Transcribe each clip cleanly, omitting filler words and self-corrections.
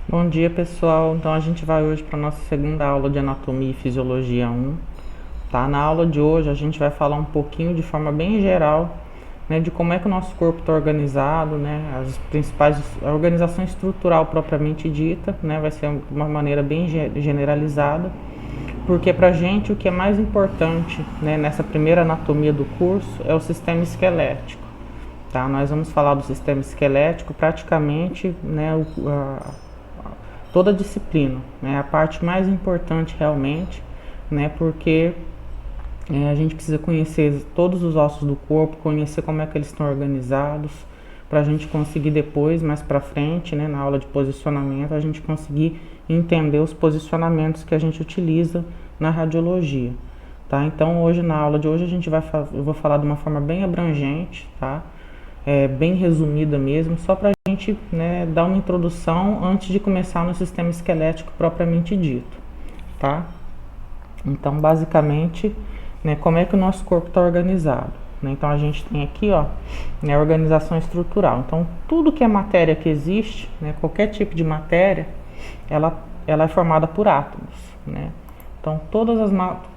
Bom dia, pessoal. Então a gente vai hoje para a nossa segunda aula de Anatomia e Fisiologia 1. Tá? Na aula de hoje a gente vai falar um pouquinho de forma bem geral, né, de como é que o nosso corpo está organizado, né, as principais, a organização estrutural propriamente dita, né, vai ser de uma maneira bem generalizada, porque para a gente o que é mais importante, né, nessa primeira anatomia do curso é o sistema esquelético. Tá? Nós vamos falar do sistema esquelético praticamente, né, toda a disciplina, né, a parte mais importante realmente, né, porque a gente precisa conhecer todos os ossos do corpo, conhecer como é que eles estão organizados, para a gente conseguir depois, mais para frente, né, na aula de posicionamento, a gente conseguir entender os posicionamentos que a gente utiliza na radiologia. Tá? Então hoje na aula de hoje eu vou falar de uma forma bem abrangente, tá? Bem resumida mesmo, só para a gente, né, dar uma introdução antes de começar no sistema esquelético propriamente dito, tá? Então, basicamente, né, como é que o nosso corpo está organizado? Né? Então, a gente tem aqui, ó, né, a organização estrutural. Então, tudo que é matéria que existe, né, qualquer tipo de matéria, ela é formada por átomos, né? Então,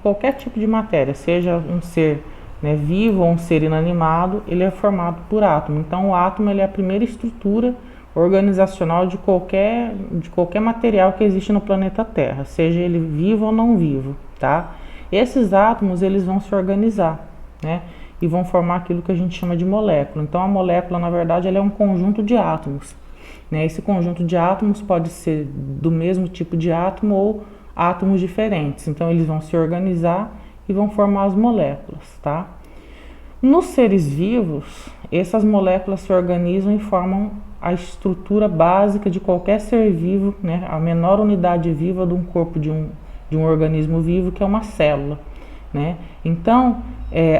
qualquer tipo de matéria, seja um ser, né, vivo ou um ser inanimado, ele é formado por átomo. Então, o átomo ele é a primeira estrutura organizacional de qualquer material que existe no planeta Terra, seja ele vivo ou não vivo, tá? Esses átomos eles vão se organizar, né? E vão formar aquilo que a gente chama de molécula. Então, a molécula, na verdade, ela é um conjunto de átomos, né? Esse conjunto de átomos pode ser do mesmo tipo de átomo ou átomos diferentes. Então, eles vão se organizar e vão formar as moléculas, tá? Nos seres vivos, essas moléculas se organizam e formam a estrutura básica de qualquer ser vivo, né? A menor unidade viva de um corpo de um organismo vivo, que é uma célula, né? Então,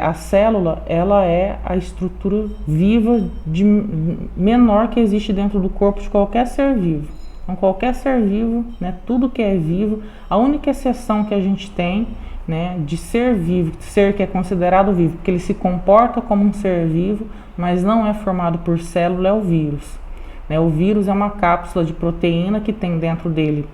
a célula ela é a estrutura viva menor que existe dentro do corpo de qualquer ser vivo. Então, qualquer ser vivo, né, tudo que é vivo, a única exceção que a gente tem, né, de ser vivo, ser que é considerado vivo, porque ele se comporta como um ser vivo, mas não é formado por célula, é o vírus. Né? O vírus é uma cápsula de proteína que tem dentro dele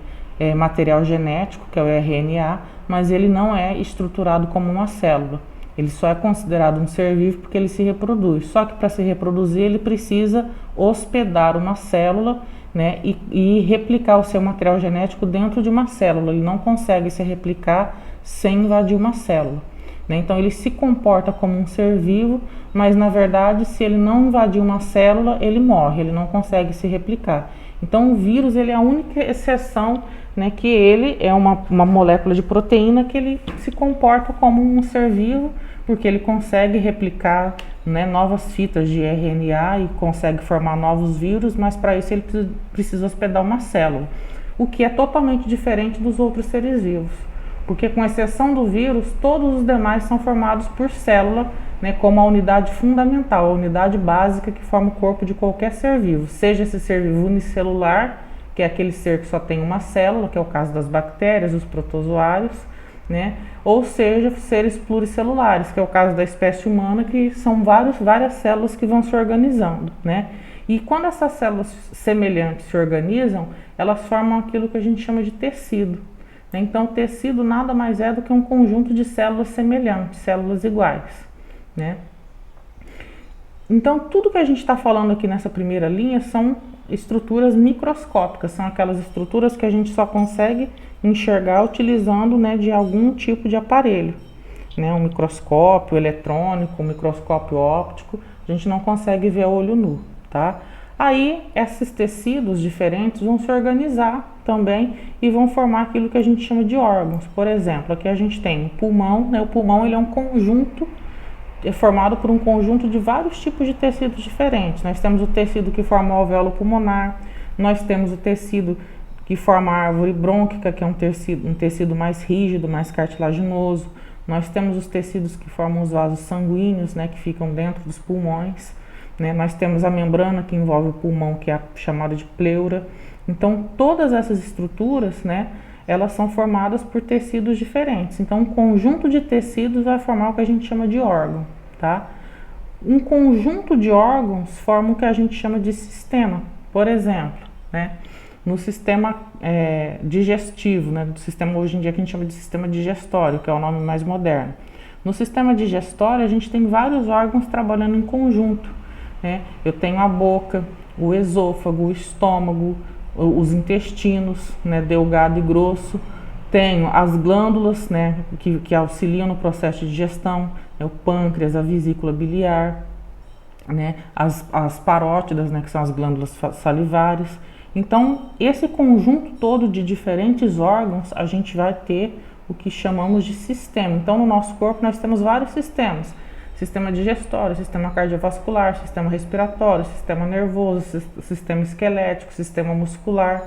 material genético, que é o RNA, mas ele não é estruturado como uma célula. Ele só é considerado um ser vivo porque ele se reproduz. Só que para se reproduzir ele precisa hospedar uma célula, né, e replicar o seu material genético dentro de uma célula. Ele não consegue se replicar sem invadir uma célula. Né? Então ele se comporta como um ser vivo, mas na verdade se ele não invadir uma célula, ele morre, ele não consegue se replicar. Então o vírus ele é a única exceção, né, que ele é uma molécula de proteína que ele se comporta como um ser vivo, porque ele consegue replicar, né, novas fitas de RNA e consegue formar novos vírus, mas para isso ele precisa hospedar uma célula, o que é totalmente diferente dos outros seres vivos, porque com exceção do vírus, todos os demais são formados por célula, né, como a unidade fundamental, a unidade básica que forma o corpo de qualquer ser vivo, seja esse ser vivo unicelular, que é aquele ser que só tem uma célula, que é o caso das bactérias, os protozoários, né? Ou seja, seres pluricelulares, que é o caso da espécie humana, que são várias células que vão se organizando, né? E quando essas células semelhantes se organizam, elas formam aquilo que a gente chama de tecido. Né? Então, o tecido nada mais é do que um conjunto de células semelhantes, células iguais, né? Então, tudo que a gente está falando aqui nessa primeira linha são estruturas microscópicas, são aquelas estruturas que a gente só consegue enxergar utilizando, né, de algum tipo de aparelho, né, um microscópio eletrônico, um microscópio óptico, a gente não consegue ver a olho nu, tá? Aí, esses tecidos diferentes vão se organizar também e vão formar aquilo que a gente chama de órgãos. Por exemplo, aqui a gente tem o pulmão, né, o pulmão ele é um conjunto é formado por um conjunto de vários tipos de tecidos diferentes. Nós temos o tecido que forma o alvéolo pulmonar, nós temos o tecido que forma a árvore brônquica, que é um tecido mais rígido, mais cartilaginoso. Nós temos os tecidos que formam os vasos sanguíneos, né, que ficam dentro dos pulmões. Né? Nós temos a membrana que envolve o pulmão, que é a chamada de pleura. Então, todas essas estruturas, né, elas são formadas por tecidos diferentes. Então, um conjunto de tecidos vai formar o que a gente chama de órgão, tá? Um conjunto de órgãos forma o que a gente chama de sistema. Por exemplo, né? no sistema digestivo, né? Do sistema hoje em dia que a gente chama de sistema digestório, que é o nome mais moderno. No sistema digestório, a gente tem vários órgãos trabalhando em conjunto, né? Eu tenho a boca, o esôfago, o estômago, os intestinos, né, delgado e grosso. Tenho as glândulas, né, que auxiliam no processo de digestão, né, o pâncreas, a vesícula biliar, né, as parótidas, né, que são as glândulas salivares. Então, esse conjunto todo de diferentes órgãos, a gente vai ter o que chamamos de sistema. Então, no nosso corpo, nós temos vários sistemas. Sistema digestório, sistema cardiovascular, sistema respiratório, sistema nervoso, sistema esquelético, sistema muscular,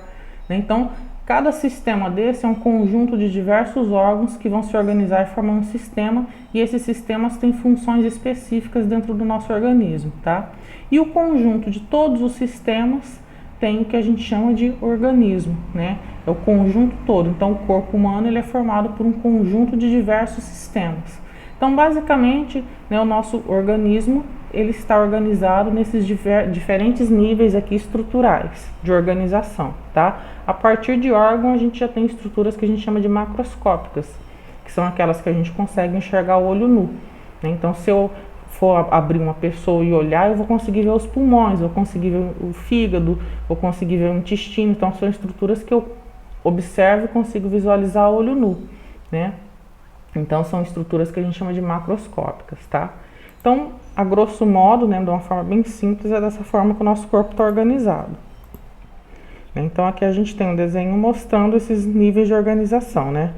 né? Então, cada sistema desse é um conjunto de diversos órgãos que vão se organizar e formar um sistema, e esses sistemas têm funções específicas dentro do nosso organismo, tá? E o conjunto de todos os sistemas tem o que a gente chama de organismo, né? É o conjunto todo. Então, o corpo humano ele é formado por um conjunto de diversos sistemas. Então, basicamente, né, o nosso organismo ele está organizado nesses diferentes níveis aqui estruturais de organização, tá? A partir de órgão, a gente já tem estruturas que a gente chama de macroscópicas, que são aquelas que a gente consegue enxergar o olho nu, né? Então, se eu for abrir uma pessoa e olhar, eu vou conseguir ver os pulmões, vou conseguir ver o fígado, vou conseguir ver o intestino. Então, são estruturas que eu observo e consigo visualizar o olho nu, né? Então, são estruturas que a gente chama de macroscópicas, tá? Então, a grosso modo, né, de uma forma bem simples, é dessa forma que o nosso corpo está organizado. Então, aqui a gente tem um desenho mostrando esses níveis de organização, né?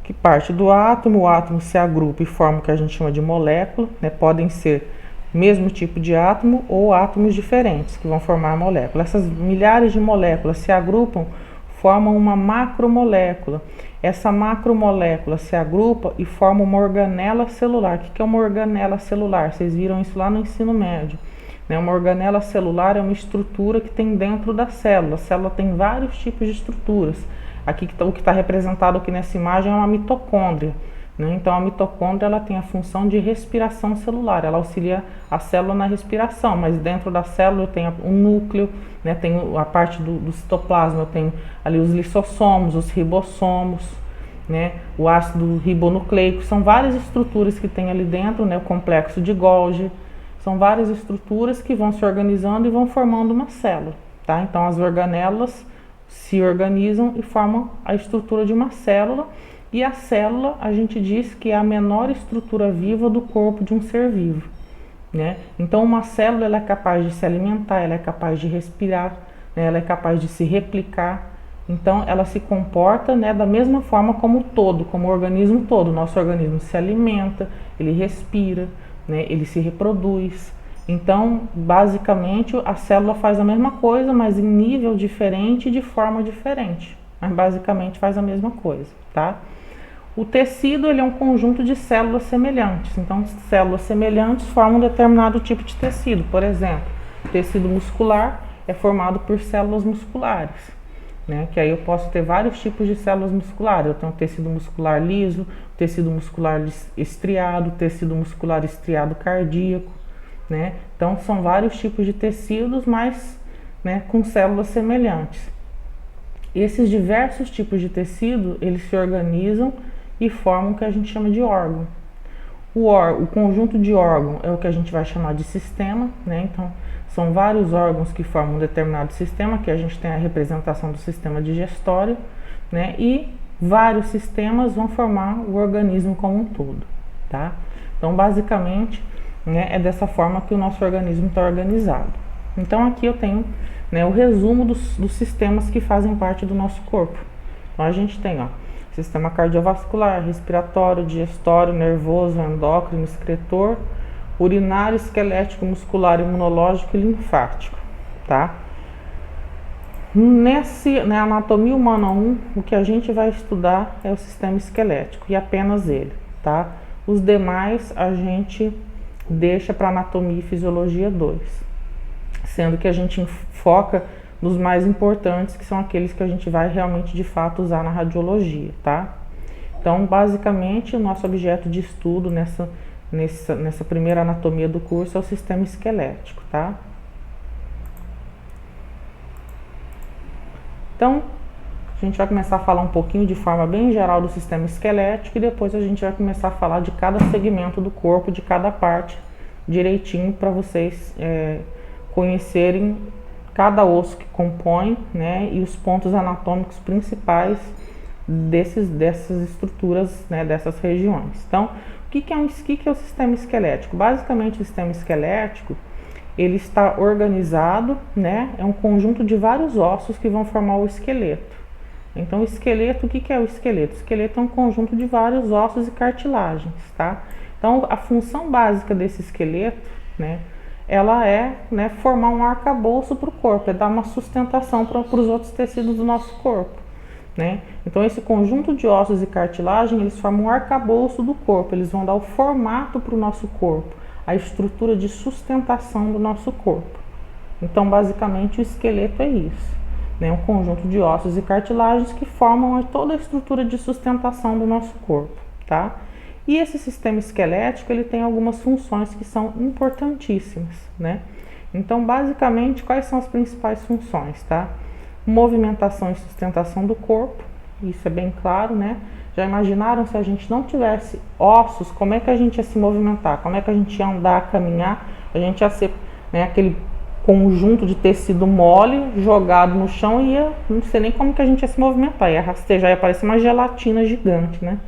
Que parte do átomo, o átomo se agrupa e forma o que a gente chama de molécula, né? Podem ser mesmo tipo de átomo ou átomos diferentes que vão formar a molécula. Essas milhares de moléculas se agrupam, formam uma macromolécula. Essa macromolécula se agrupa e forma uma organela celular. O que é uma organela celular? Vocês viram isso lá no ensino médio. Uma organela celular é uma estrutura que tem dentro da célula. A célula tem vários tipos de estruturas. Aqui o que está representado aqui nessa imagem é uma mitocôndria. Então a mitocôndria ela tem a função de respiração celular, ela auxilia a célula na respiração, mas dentro da célula eu tenho um núcleo, né? Tenho a parte do citoplasma, eu tenho ali os lissossomos, os ribossomos, né? O ácido ribonucleico, são várias estruturas que tem ali dentro, né? O complexo de Golgi, são várias estruturas que vão se organizando e vão formando uma célula, tá? Então as organelas se organizam e formam a estrutura de uma célula. E a célula, a gente diz que é a menor estrutura viva do corpo de um ser vivo, né? Então, uma célula ela é capaz de se alimentar, ela é capaz de respirar, né? Ela é capaz de se replicar. Então, ela se comporta, né, da mesma forma como o todo, como o organismo todo. O nosso organismo se alimenta, ele respira, né? Ele se reproduz. Então, basicamente, a célula faz a mesma coisa, mas em nível diferente e de forma diferente. Mas basicamente faz a mesma coisa, tá? O tecido ele é um conjunto de células semelhantes. Então, células semelhantes formam um determinado tipo de tecido. Por exemplo, o tecido muscular é formado por células musculares, né? Que aí eu posso ter vários tipos de células musculares. Eu tenho tecido muscular liso, tecido muscular estriado, tecido muscular estriado cardíaco, né? Então, são vários tipos de tecidos, mas, né, com células semelhantes. Esses diversos tipos de tecido, eles se organizam e formam o que a gente chama de órgão. O conjunto de órgão é o que a gente vai chamar de sistema, né? Então, são vários órgãos que formam um determinado sistema, que a gente tem a representação do sistema digestório, né? E vários sistemas vão formar o organismo como um todo, tá? Então, basicamente, né, é dessa forma que o nosso organismo está organizado. Então, aqui eu tenho, né, o resumo dos sistemas que fazem parte do nosso corpo. Então, a gente tem, ó, sistema cardiovascular, respiratório, digestório, nervoso, endócrino, excretor, urinário, esquelético, muscular, imunológico e linfático, tá? Na anatomia humana 1, o que a gente vai estudar é o sistema esquelético e apenas ele, tá? Os demais a gente deixa para anatomia e fisiologia 2, sendo que a gente foca nos mais importantes, que são aqueles que a gente vai realmente de fato usar na radiologia, tá? Então, basicamente, o nosso objeto de estudo nessa primeira anatomia do curso é o sistema esquelético, tá? Então, a gente vai começar a falar um pouquinho de forma bem geral do sistema esquelético e depois a gente vai começar a falar de cada segmento do corpo, de cada parte, direitinho, para vocês conhecerem cada osso que compõe, né, e os pontos anatômicos principais dessas estruturas, né, dessas regiões. Então, o que é o sistema esquelético? Basicamente, o sistema esquelético, ele está organizado, né, é um conjunto de vários ossos que vão formar o esqueleto. Então, o esqueleto, o que é o esqueleto? O esqueleto é um conjunto de vários ossos e cartilagens, tá? Então, a função básica desse esqueleto, né, ela é, né, formar um arcabouço para o corpo, é dar uma sustentação para os outros tecidos do nosso corpo, né? Então, esse conjunto de ossos e cartilagem, eles formam um arcabouço do corpo, eles vão dar o formato para o nosso corpo, a estrutura de sustentação do nosso corpo. Então, basicamente, o esqueleto é isso, né? Um conjunto de ossos e cartilagens que formam toda a estrutura de sustentação do nosso corpo, tá? E esse sistema esquelético, ele tem algumas funções que são importantíssimas, né? Então, basicamente, quais são as principais funções, tá? Movimentação e sustentação do corpo, isso é bem claro, né? Já imaginaram se a gente não tivesse ossos, como é que a gente ia se movimentar? Como é que a gente ia andar, caminhar? A gente ia ser, né, aquele conjunto de tecido mole jogado no chão e não sei nem como que a gente ia se movimentar, ia rastejar, ia parecer uma gelatina gigante, né?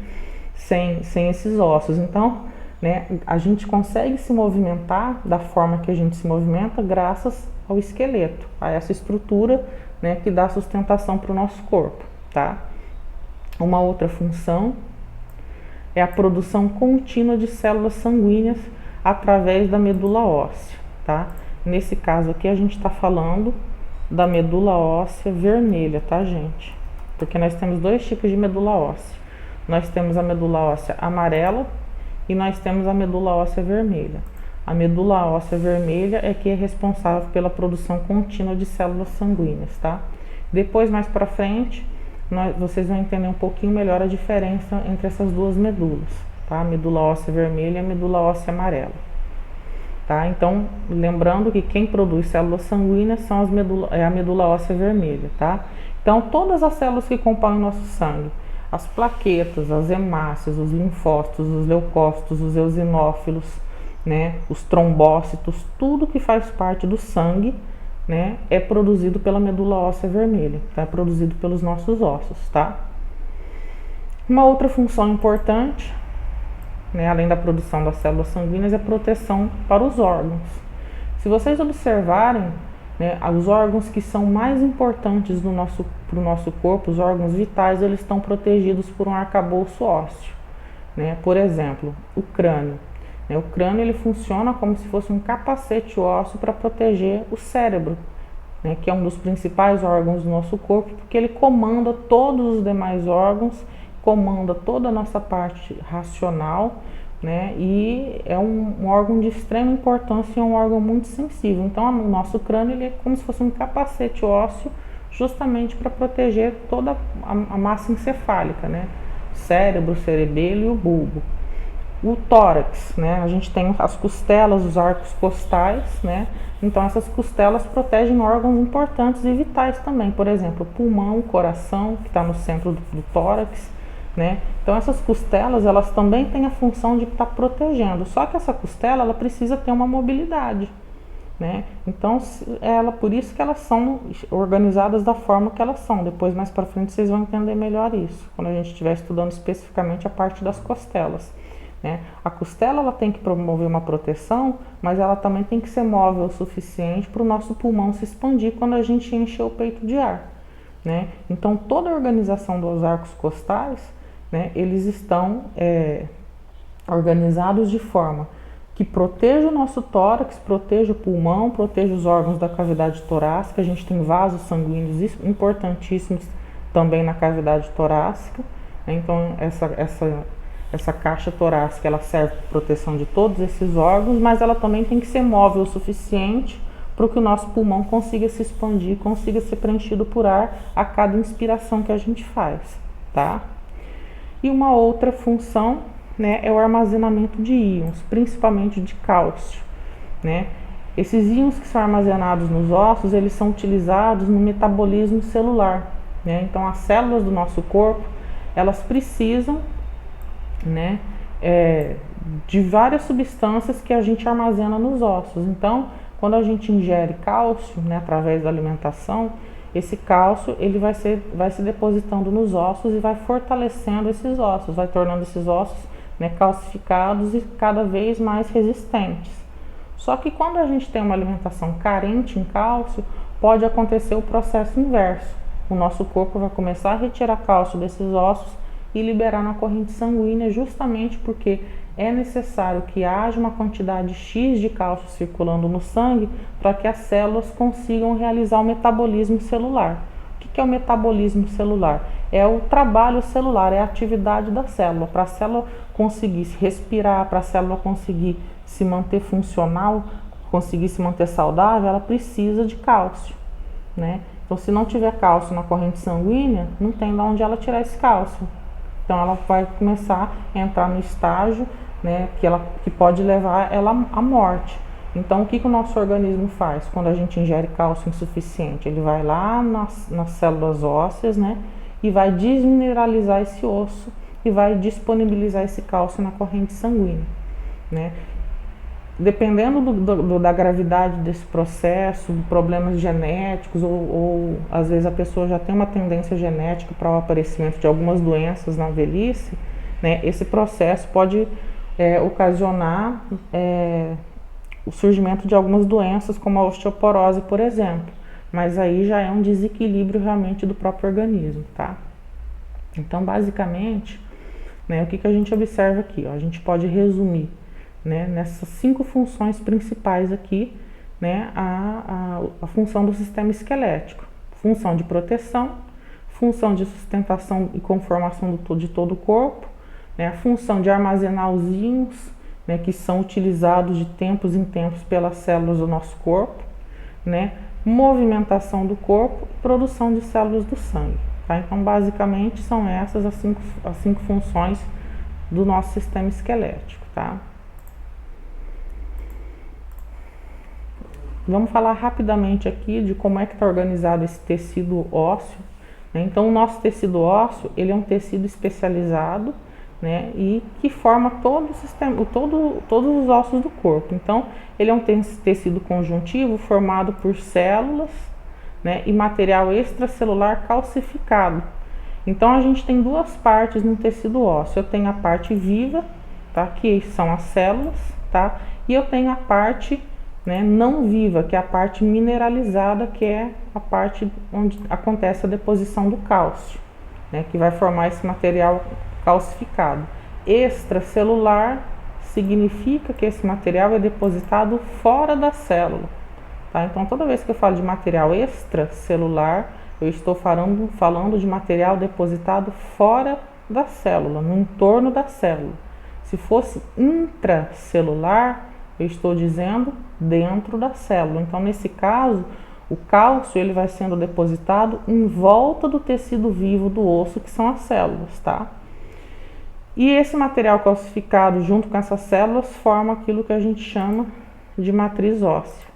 Sem esses ossos. Então, né, a gente consegue se movimentar da forma que a gente se movimenta graças ao esqueleto, a essa estrutura, né, que dá sustentação para o nosso corpo, tá? Uma outra função é a produção contínua de células sanguíneas através da medula óssea, tá? Nesse caso aqui a gente está falando da medula óssea vermelha, tá, gente? Porque nós temos dois tipos de medula óssea. Nós temos a medula óssea amarela e nós temos a medula óssea vermelha. A medula óssea vermelha é que é responsável pela produção contínua de células sanguíneas, tá? Depois, mais para frente, vocês vão entender um pouquinho melhor a diferença entre essas duas medulas, tá? A medula óssea vermelha e a medula óssea amarela, tá? Então, lembrando que quem produz células sanguíneas são a medula óssea vermelha, tá? Então, todas as células que compõem o nosso sangue, as plaquetas, as hemácias, os linfócitos, os leucócitos, os eosinófilos, né, os trombócitos, tudo que faz parte do sangue, né, é produzido pela medula óssea vermelha, tá? É produzido pelos nossos ossos, tá? Uma outra função importante, né, além da produção das células sanguíneas, é a proteção para os órgãos. Se vocês observarem, né, os órgãos que são mais importantes para o nosso corpo, os órgãos vitais, eles estão protegidos por um arcabouço ósseo, né? Por exemplo, o crânio. O crânio, ele funciona como se fosse um capacete ósseo para proteger o cérebro, né, que é um dos principais órgãos do nosso corpo, porque ele comanda todos os demais órgãos, comanda toda a nossa parte racional, né, e é um órgão de extrema importância e é um órgão muito sensível. Então, o nosso crânio, ele é como se fosse um capacete ósseo, justamente para proteger toda a massa encefálica, né, cérebro, cerebelo e o bulbo. O tórax, né, a gente tem as costelas, os arcos costais, né, então essas costelas protegem órgãos importantes e vitais também, por exemplo, o pulmão, o coração, que está no centro do tórax, né, então essas costelas, elas também têm a função de estar protegendo, só que essa costela, ela precisa ter uma mobilidade, né, então por isso que elas são organizadas da forma que elas são. Depois, mais para frente, vocês vão entender melhor isso, quando a gente estiver estudando especificamente a parte das costelas. A costela, ela tem que promover uma proteção, mas ela também tem que ser móvel o suficiente para o nosso pulmão se expandir quando a gente encher o peito de ar, né? Então, toda a organização dos arcos costais, né, eles estão organizados de forma que proteja o nosso tórax, proteja o pulmão, proteja os órgãos da cavidade torácica. A gente tem vasos sanguíneos importantíssimos também na cavidade torácica, né? Então, essa caixa torácica, ela serve para proteção de todos esses órgãos, mas ela também tem que ser móvel o suficiente para que o nosso pulmão consiga se expandir, consiga ser preenchido por ar a cada inspiração que a gente faz, tá? E uma outra função, né, é o armazenamento de íons, principalmente de cálcio, né? Esses íons que são armazenados nos ossos, eles são utilizados no metabolismo celular, né? Então as células do nosso corpo, elas precisam, né, de várias substâncias que a gente armazena nos ossos. Então, quando a gente ingere cálcio, né, através da alimentação, esse cálcio ele vai se depositando nos ossos e vai fortalecendo esses ossos, vai tornando esses ossos, né, calcificados e cada vez mais resistentes. Só que quando a gente tem uma alimentação carente em cálcio, pode acontecer o processo inverso. O nosso corpo vai começar a retirar cálcio desses ossos e liberar na corrente sanguínea, justamente porque é necessário que haja uma quantidade X de cálcio circulando no sangue para que as células consigam realizar o metabolismo celular. O que é o metabolismo celular? É o trabalho celular, é a atividade da célula. Para a célula conseguir se respirar, para a célula conseguir se manter funcional, conseguir se manter saudável, ela precisa de cálcio, né? Então, se não tiver cálcio na corrente sanguínea, não tem de onde ela tirar esse cálcio. Então, ela vai começar a entrar no estágio, né, que pode levar ela à morte. Então, o que o nosso organismo faz quando a gente ingere cálcio insuficiente? Ele vai lá nas células ósseas, né, e vai desmineralizar esse osso e vai disponibilizar esse cálcio na corrente sanguínea, né? Dependendo da gravidade desse processo, de problemas genéticos, ou às vezes a pessoa já tem uma tendência genética para o aparecimento de algumas doenças na velhice, né, esse processo pode ocasionar o surgimento de algumas doenças, como a osteoporose, por exemplo. Mas aí já é um desequilíbrio realmente do próprio organismo, tá? Então, basicamente, né, o que a gente observa aqui? Ó, a gente pode resumir, né, nessas 5 funções principais aqui, né, a função do sistema esquelético: função de proteção, função de sustentação e conformação de todo o corpo, né, a função de armazenar os íons, né, que são utilizados de tempos em tempos pelas células do nosso corpo, né, movimentação do corpo e produção de células do sangue, tá? Então, basicamente, são essas as cinco funções do nosso sistema esquelético, tá? Vamos falar rapidamente aqui de como é que está organizado esse tecido ósseo, né? Então, o nosso tecido ósseo, ele é um tecido especializado, né, e que forma todo o sistema, todos os ossos do corpo. Então, ele é um tecido conjuntivo formado por células, né, e material extracelular calcificado. Então, a gente tem 2 partes no tecido ósseo. Eu tenho a parte viva, tá, que são as células, tá, e eu tenho a parte, né, não viva, que é a parte mineralizada, que é a parte onde acontece a deposição do cálcio, né, que vai formar esse material calcificado. Extracelular significa que esse material é depositado fora da célula, tá? Então, toda vez que eu falo de material extracelular, eu estou falando de material depositado fora da célula, no entorno da célula. Se fosse intracelular, eu estou dizendo dentro da célula. Então, nesse caso, o cálcio ele vai sendo depositado em volta do tecido vivo do osso, que são as células, tá? E esse material calcificado junto com essas células forma aquilo que a gente chama de matriz óssea,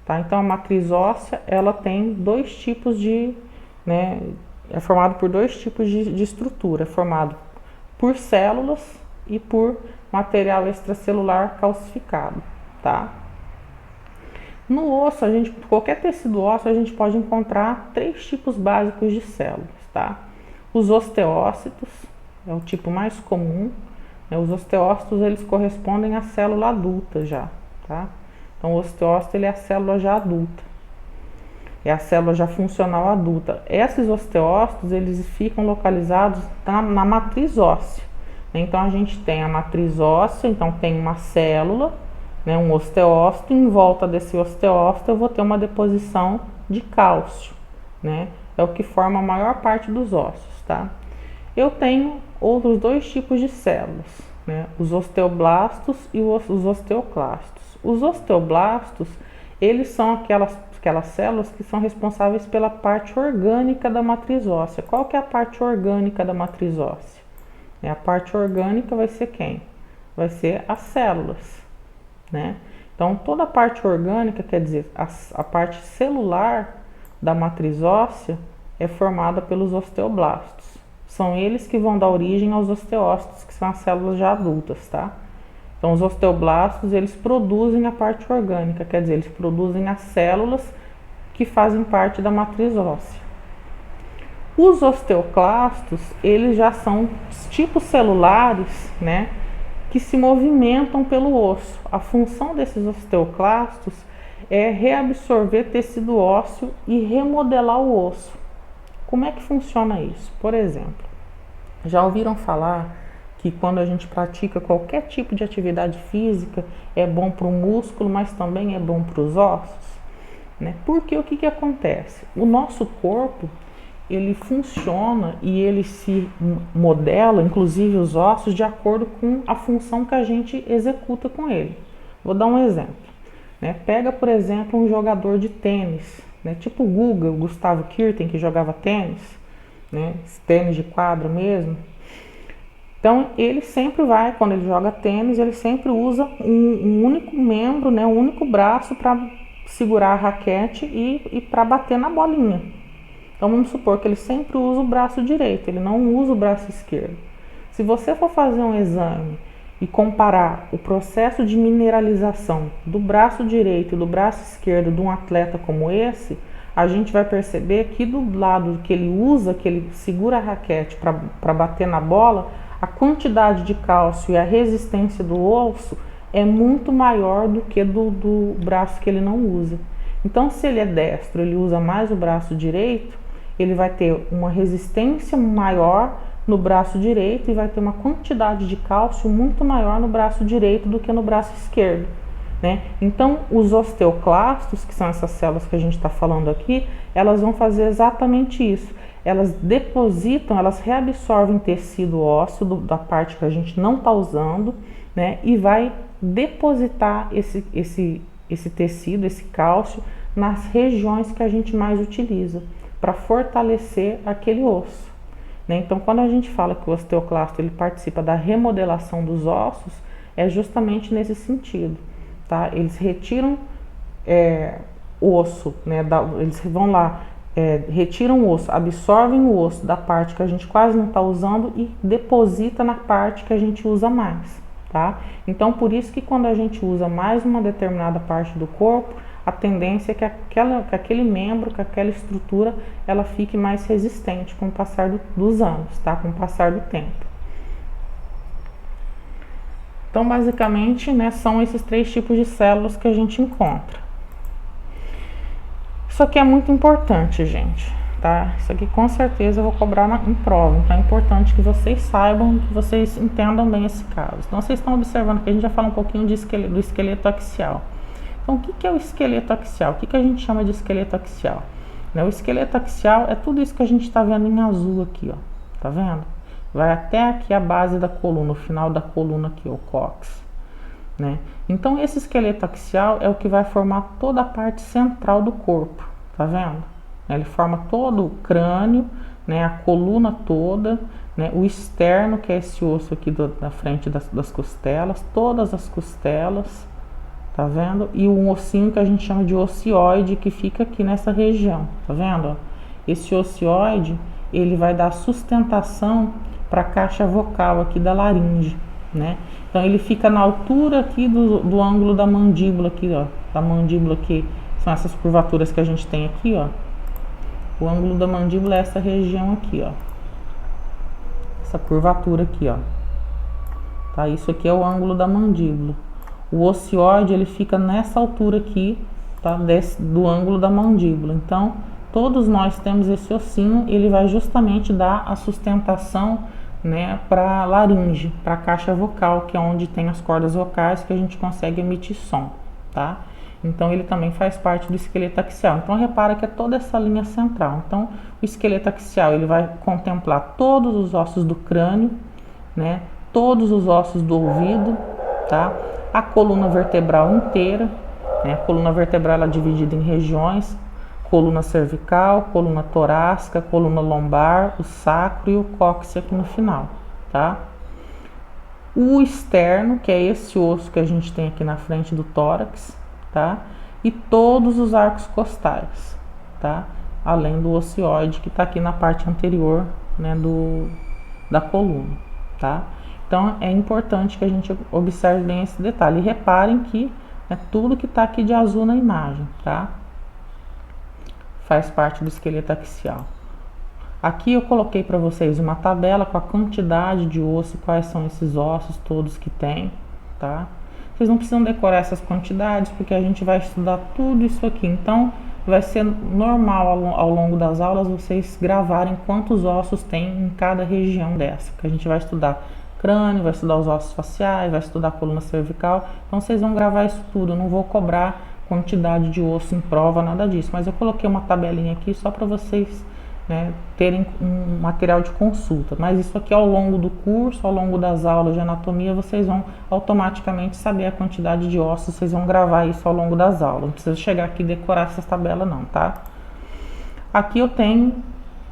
tá? Então, a matriz óssea, ela tem 2 tipos de, né, é formado por 2 tipos de estrutura, é formado por células e por material extracelular calcificado, tá? No osso, qualquer tecido ósseo, a gente pode encontrar 3 tipos básicos de células, tá? Os osteócitos é o tipo mais comum, né? Os osteócitos, eles correspondem à célula adulta já, tá? Então, o osteócito, ele é a célula já adulta, é a célula já funcional adulta. Esses osteócitos, eles ficam localizados na matriz óssea. Então, a gente tem a matriz óssea, então tem uma célula, né, um osteócito, em volta desse osteócito eu vou ter uma deposição de cálcio, né? É o que forma a maior parte dos ossos, tá? Eu tenho outros 2 tipos de células, né? Os osteoblastos e os osteoclastos. Os osteoblastos, eles são aquelas células que são responsáveis pela parte orgânica da matriz óssea. Qual que é a parte orgânica da matriz óssea? A parte orgânica vai ser quem? Vai ser as células, né? Então, toda a parte orgânica, quer dizer, a parte celular da matriz óssea, é formada pelos osteoblastos. São eles que vão dar origem aos osteócitos, que são as células já adultas, tá? Então, os osteoblastos, eles produzem a parte orgânica, quer dizer, eles produzem as células que fazem parte da matriz óssea. Os osteoclastos, eles já são tipos celulares, né, que se movimentam pelo osso. A função desses osteoclastos é reabsorver tecido ósseo e remodelar o osso. Como é que funciona isso? Por exemplo, já ouviram falar que quando a gente pratica qualquer tipo de atividade física é bom para o músculo, mas também é bom para os ossos, né? Porque o que acontece? O nosso corpo, ele funciona e ele se modela, inclusive os ossos, de acordo com a função que a gente executa com ele. Vou dar um exemplo, né? Pega, por exemplo, um jogador de tênis, né? Tipo o Guga, o Gustavo Kirten, que jogava tênis, né? Tênis de quadra mesmo. Então, ele sempre vai, quando ele joga tênis, ele sempre usa um único membro, né? Um único braço para segurar a raquete e para bater na bolinha. Então, vamos supor que ele sempre usa o braço direito, ele não usa o braço esquerdo. Se você for fazer um exame e comparar o processo de mineralização do braço direito e do braço esquerdo de um atleta como esse, a gente vai perceber que do lado que ele usa, que ele segura a raquete para bater na bola, a quantidade de cálcio e a resistência do osso é muito maior do que do braço que ele não usa. Então, se ele é destro, ele usa mais o braço direito, ele vai ter uma resistência maior no braço direito e vai ter uma quantidade de cálcio muito maior no braço direito do que no braço esquerdo, né? Então, os osteoclastos, que são essas células que a gente está falando aqui, elas vão fazer exatamente isso. Elas depositam, elas reabsorvem tecido ósseo da parte que a gente não está usando, né? E vai depositar esse tecido, esse cálcio, nas regiões que a gente mais utiliza, para fortalecer aquele osso, né? Então, quando a gente fala que o osteoclasto ele participa da remodelação dos ossos, é justamente nesse sentido, tá? Eles retiram o osso, né? Eles vão lá, retiram o osso, absorvem o osso da parte que a gente quase não está usando e deposita na parte que a gente usa mais, tá? Então, por isso que quando a gente usa mais uma determinada parte do corpo, a tendência é que aquele membro, que aquela estrutura, ela fique mais resistente com o passar dos anos, tá? Com o passar do tempo. Então, basicamente, né, são esses 3 tipos de células que a gente encontra. Isso aqui é muito importante, gente, tá? Isso aqui com certeza eu vou cobrar em prova, então é importante que vocês saibam, que vocês entendam bem esse caso. Então, vocês estão observando que a gente já fala um pouquinho do esqueleto axial. Então, o que é o esqueleto axial? O que a gente chama de esqueleto axial? O esqueleto axial é tudo isso que a gente está vendo em azul aqui, ó. Tá vendo? Vai até aqui a base da coluna, o final da coluna aqui, o cóccix, né? Então, esse esqueleto axial é o que vai formar toda a parte central do corpo, tá vendo? Ele forma todo o crânio, né? A coluna toda, né? O externo, que é esse osso aqui da frente das costelas, todas as costelas, tá vendo? E um ossinho que a gente chama de ocioide, que fica aqui nessa região, tá vendo? Esse ocioide, ele vai dar sustentação para a caixa vocal aqui da laringe, né? Então, ele fica na altura aqui do ângulo da mandíbula aqui, ó. Da mandíbula aqui, são essas curvaturas que a gente tem aqui, ó. O ângulo da mandíbula é essa região aqui, ó. Essa curvatura aqui, ó. Tá? Isso aqui é o ângulo da mandíbula. O ocioide, ele fica nessa altura aqui, tá? Do ângulo da mandíbula. Então, todos nós temos esse ossinho, ele vai justamente dar a sustentação, né, para a laringe, para a caixa vocal, que é onde tem as cordas vocais que a gente consegue emitir som, tá? Então, ele também faz parte do esqueleto axial. Então, repara que é toda essa linha central. Então, o esqueleto axial, ele vai contemplar todos os ossos do crânio, né? Todos os ossos do ouvido, tá? A coluna vertebral inteira, né? A coluna vertebral ela é dividida em regiões: coluna cervical, coluna torácica, coluna lombar, o sacro e o cóccix aqui no final, tá? O externo, que é esse osso que a gente tem aqui na frente do tórax, tá? E todos os arcos costais, tá? além do ocioide que está aqui na parte anterior, né, da coluna, tá? Então é importante que a gente observe bem esse detalhe. E reparem que é tudo que está aqui de azul na imagem, tá? Faz parte do esqueleto axial. Aqui eu coloquei para vocês uma tabela com a quantidade de osso, quais são esses ossos todos que tem, tá? Vocês não precisam decorar essas quantidades, porque a gente vai estudar tudo isso aqui. Então, vai ser normal ao longo das aulas vocês gravarem quantos ossos tem em cada região dessa, que a gente vai estudar crânio, vai estudar os ossos faciais, vai estudar a coluna cervical. Então, vocês vão gravar isso tudo. Eu não vou cobrar quantidade de osso em prova, nada disso. Mas eu coloquei uma tabelinha aqui só para vocês, né, terem um material de consulta. Mas isso aqui ao longo do curso, ao longo das aulas de anatomia, vocês vão automaticamente saber a quantidade de ossos, vocês vão gravar isso ao longo das aulas. Não precisa chegar aqui e decorar essa tabela não, tá? Aqui eu tenho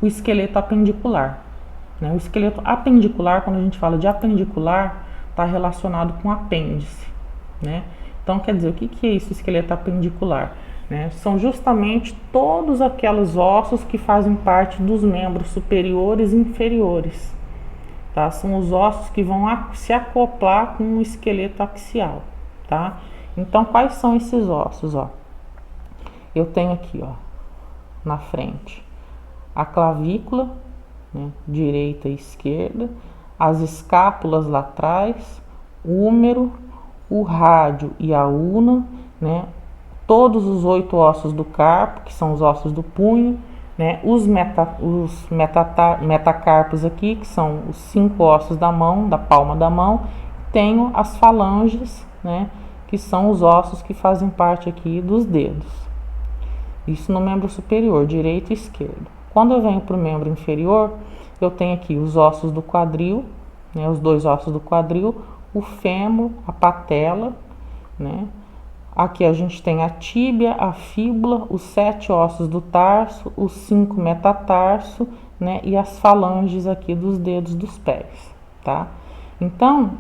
o esqueleto apendicular, né? O esqueleto apendicular, quando a gente fala de apendicular, está relacionado com apêndice, né? Então, quer dizer, o que é isso, esqueleto apendicular? Né? São justamente todos aqueles ossos que fazem parte dos membros superiores e inferiores, tá? São os ossos que vão se acoplar com o esqueleto axial, tá? Então, quais são esses ossos, ó? Eu tenho aqui, ó, na frente, a clavícula, né, direita e esquerda, as escápulas lá atrás, o húmero, o rádio e a una, né? Todos os 8 ossos do carpo, que são os ossos do punho, né? Os metacarpos aqui, que são os 5 ossos da mão, da palma da mão. Tenho as falanges, né? Que são os ossos que fazem parte aqui dos dedos. Isso no membro superior, direito e esquerdo. Quando eu venho para o membro inferior, eu tenho aqui os ossos do quadril, né? Os 2 ossos do quadril, o fêmur, a patela, né? Aqui a gente tem a tíbia, a fíbula, os 7 ossos do tarso, os 5 metatarso, né, e as falanges aqui dos dedos dos pés, tá? Então,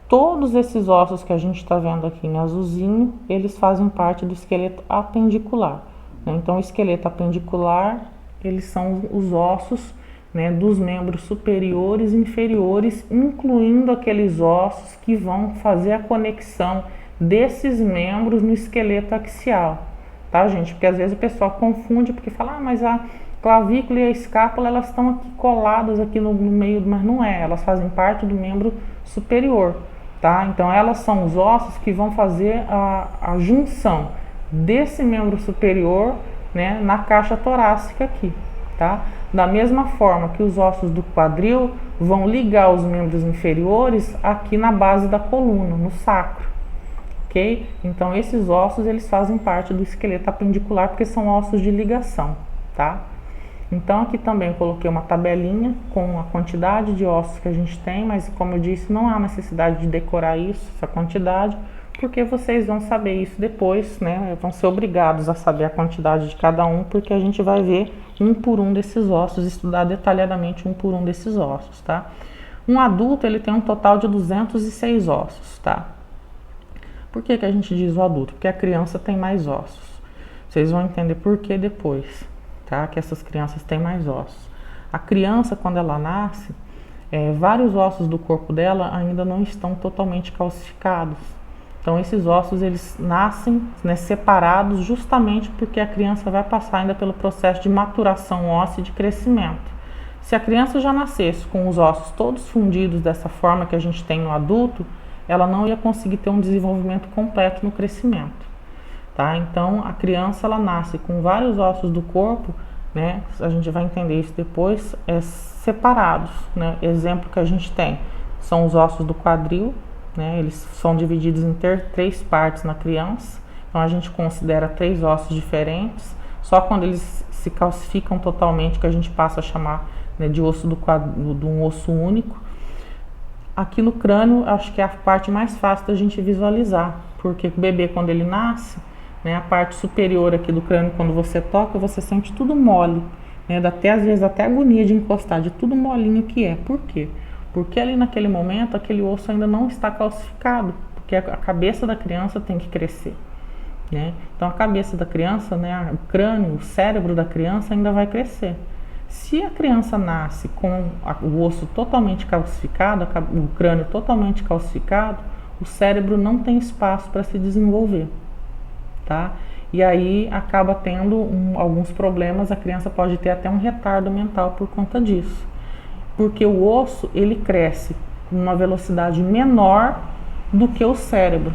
todos esses ossos que a gente está vendo aqui em azulzinho, eles fazem parte do esqueleto apendicular, né? Então, o esqueleto apendicular, eles são os ossos, né, dos membros superiores e inferiores, incluindo aqueles ossos que vão fazer a conexão desses membros no esqueleto axial, tá, gente? Porque às vezes o pessoal confunde, porque fala, mas a clavícula e a escápula, elas estão aqui coladas aqui no meio, mas não é, elas fazem parte do membro superior, tá? Então elas são os ossos que vão fazer a junção desse membro superior, né, na caixa torácica aqui, tá? Da mesma forma que os ossos do quadril vão ligar os membros inferiores aqui na base da coluna, no sacro. Okay? Então esses ossos, eles fazem parte do esqueleto apendicular porque são ossos de ligação, tá? Então aqui também eu coloquei uma tabelinha com a quantidade de ossos que a gente tem, mas como eu disse, não há necessidade de decorar isso, essa quantidade, porque vocês vão saber isso depois, né? Vão ser obrigados a saber a quantidade de cada um, porque a gente vai ver um por um desses ossos, estudar detalhadamente um por um desses ossos, tá? Um adulto, ele tem um total de 206 ossos, tá? Por que a gente diz o adulto? Porque a criança tem mais ossos. Vocês vão entender por que depois, tá? Que essas crianças têm mais ossos. A criança, quando ela nasce, vários ossos do corpo dela ainda não estão totalmente calcificados. Então, esses ossos, eles nascem, né, separados justamente porque a criança vai passar ainda pelo processo de maturação óssea e de crescimento. Se a criança já nascesse com os ossos todos fundidos dessa forma que a gente tem no adulto, ela não ia conseguir ter um desenvolvimento completo no crescimento, tá? Então, a criança, ela nasce com vários ossos do corpo, né? A gente vai entender isso depois, separados, né? Exemplo que a gente tem são os ossos do quadril, né? Eles são divididos em 3 partes na criança, então a gente considera 3 ossos diferentes, só quando eles se calcificam totalmente que a gente passa a chamar, né, de osso de um osso único. Aqui no crânio, acho que é a parte mais fácil da gente visualizar, porque o bebê, quando ele nasce, né, a parte superior aqui do crânio, quando você toca, você sente tudo mole, né, dá até às vezes até agonia de encostar, de tudo molinho que é. Por quê? Porque ali naquele momento, aquele osso ainda não está calcificado, porque a cabeça da criança tem que crescer, né? Então a cabeça da criança, né, o crânio, o cérebro da criança ainda vai crescer. Se a criança nasce com o osso totalmente calcificado, o crânio totalmente calcificado, o cérebro não tem espaço para se desenvolver, tá? E aí acaba tendo alguns problemas, a criança pode ter até um retardo mental por conta disso. Porque o osso, ele cresce com uma velocidade menor do que o cérebro.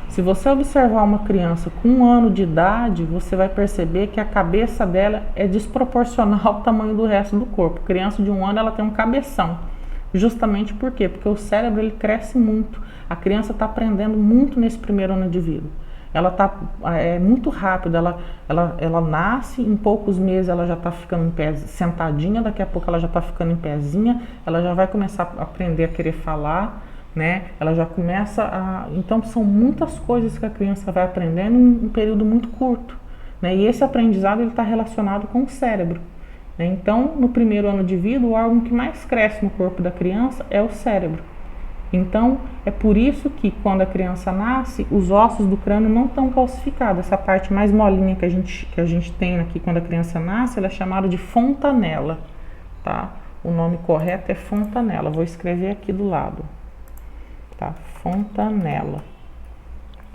Se você observar uma criança com 1 ano de idade, você vai perceber que a cabeça dela é desproporcional ao tamanho do resto do corpo. Criança de 1 ano, ela tem um cabeção. Justamente por quê? Porque o cérebro, ele cresce muito. A criança está aprendendo muito nesse primeiro ano de vida. Ela é muito rápida, ela nasce, em poucos meses ela já está ficando em pé, sentadinha, daqui a pouco ela já está ficando em pezinha, ela já vai começar a aprender a querer falar, né? Ela já começa a... Então são muitas coisas que a criança vai aprendendo em um período muito curto, né? E esse aprendizado está relacionado com o cérebro, né? Então, no primeiro ano de vida, o órgão que mais cresce no corpo da criança é o cérebro. Então, é por isso que quando a criança nasce, os ossos do crânio não estão calcificados. Essa parte mais molinha que a gente tem aqui quando a criança nasce, ela é chamada de fontanela, tá? O nome correto é fontanela. Vou escrever aqui do lado, tá? Fontanela.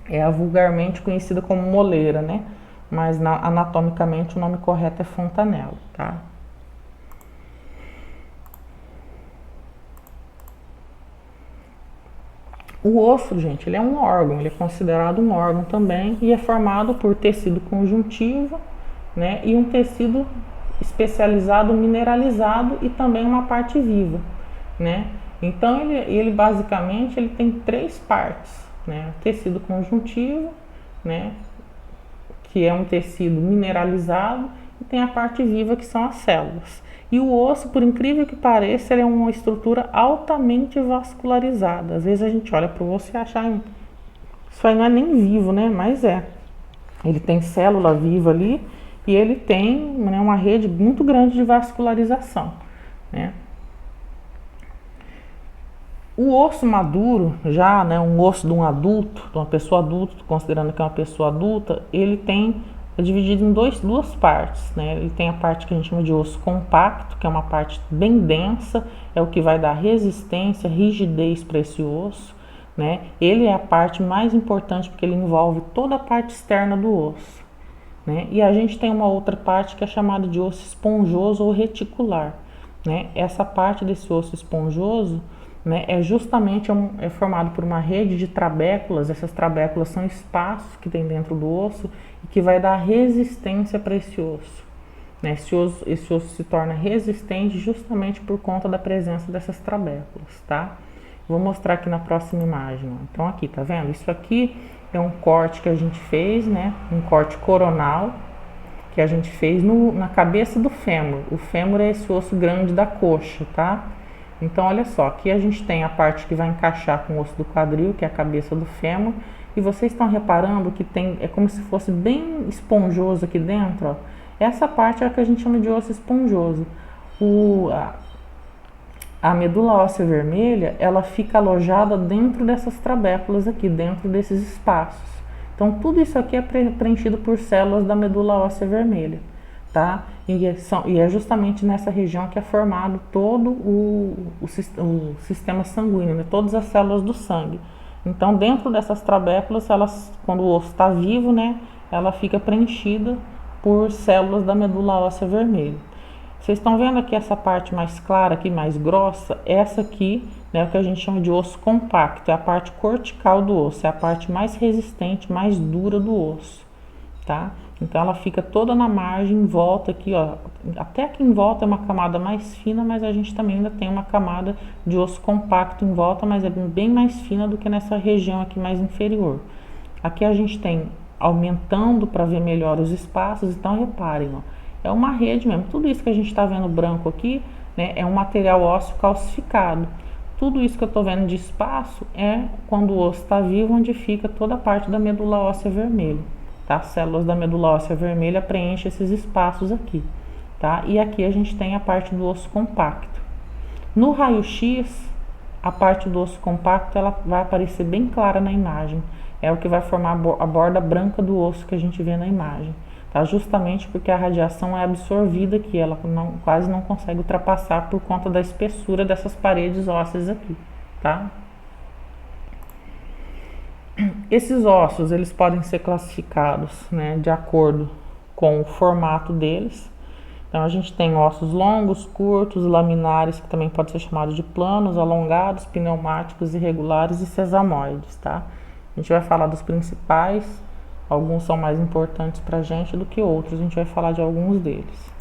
É a vulgarmente conhecida como moleira, né? Mas anatomicamente o nome correto é fontanela, tá? O osso, gente, ele é um órgão, ele é considerado um órgão também e é formado por tecido conjuntivo, né, e um tecido especializado mineralizado e também uma parte viva, né? Então ele basicamente ele tem 3 partes, né? Tecido conjuntivo, né, que é um tecido mineralizado, e tem a parte viva que são as células. E o osso, por incrível que pareça, ele é uma estrutura altamente vascularizada. Às vezes a gente olha para o osso e acha, isso aí não é nem vivo, né? Mas é. Ele tem célula viva ali e ele tem, né, uma rede muito grande de vascularização, né? O osso maduro, já, né, um osso de um adulto, de uma pessoa adulta, considerando que é uma pessoa adulta, ele é dividido em duas partes, né? Ele tem a parte que a gente chama de osso compacto, que é uma parte bem densa, é o que vai dar resistência, rigidez para esse osso, né? Ele é a parte mais importante porque ele envolve toda a parte externa do osso, né? E a gente tem uma outra parte que é chamada de osso esponjoso ou reticular, né? Essa parte desse osso esponjoso, né, é justamente formado por uma rede de trabéculas. Essas trabéculas são espaços que tem dentro do osso e que vai dar resistência para esse osso, né? Esse osso se torna resistente justamente por conta da presença dessas trabéculas, tá? Vou mostrar aqui na próxima imagem. Então aqui, tá vendo? Isso aqui é um corte que a gente fez, né? Um corte coronal que a gente fez na cabeça do fêmur. O fêmur é esse osso grande da coxa, tá? Então, olha só, aqui a gente tem a parte que vai encaixar com o osso do quadril, que é a cabeça do fêmur, e vocês estão reparando que é como se fosse bem esponjoso aqui dentro, ó. Essa parte é a que a gente chama de osso esponjoso. A medula óssea vermelha, ela fica alojada dentro dessas trabéculas aqui, dentro desses espaços. Então, tudo isso aqui é preenchido por células da medula óssea vermelha, tá? E é justamente nessa região que é formado todo o sistema sanguíneo, né? Todas as células do sangue. Então, dentro dessas trabéculas, quando o osso está vivo, né, ela fica preenchida por células da medula óssea vermelha. Vocês estão vendo aqui essa parte mais clara, aqui mais grossa? Essa aqui, né, é o que a gente chama de osso compacto, é a parte cortical do osso, é a parte mais resistente, mais dura do osso, tá? Então ela fica toda na margem, em volta aqui, ó, até aqui em volta é uma camada mais fina, mas a gente também ainda tem uma camada de osso compacto em volta, mas é bem mais fina do que nessa região aqui mais inferior. Aqui a gente tem aumentando para ver melhor os espaços, então reparem, ó, é uma rede mesmo. Tudo isso que a gente está vendo branco aqui, né, é um material ósseo calcificado. Tudo isso que eu estou vendo de espaço é quando o osso está vivo, onde fica toda a parte da medula óssea vermelha. Tá? As células da medula óssea vermelha preenchem esses espaços aqui, tá? E aqui a gente tem a parte do osso compacto. No raio-x, a parte do osso compacto ela vai aparecer bem clara na imagem. é o que vai formar a borda branca do osso que a gente vê na imagem, tá? Justamente porque a radiação é absorvida aqui, ela quase não consegue ultrapassar por conta da espessura dessas paredes ósseas aqui, tá? Esses ossos, eles podem ser classificados, né, de acordo com o formato deles. Então a gente tem ossos longos, curtos, laminares, que também pode ser chamado de planos, alongados, pneumáticos, irregulares e sesamoides, tá? A gente vai falar dos principais, alguns são mais importantes pra gente do que outros, a gente vai falar de alguns deles.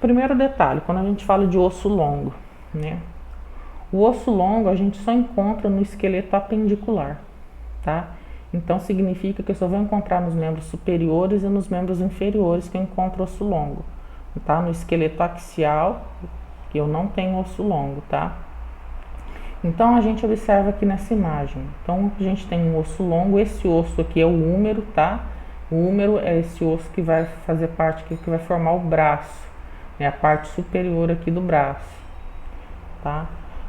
Primeiro detalhe, quando a gente fala de osso longo, né? O osso longo a gente só encontra no esqueleto apendicular, tá? Então significa que eu só vou encontrar nos membros superiores e nos membros inferiores que eu encontro osso longo, tá? No esqueleto axial, que eu não tenho osso longo, tá? Então a gente observa aqui nessa imagem. Então a gente tem um osso longo, esse osso aqui é o húmero, tá? O húmero é esse osso que vai fazer parte, que vai formar o braço, né? A parte superior aqui do braço, tá?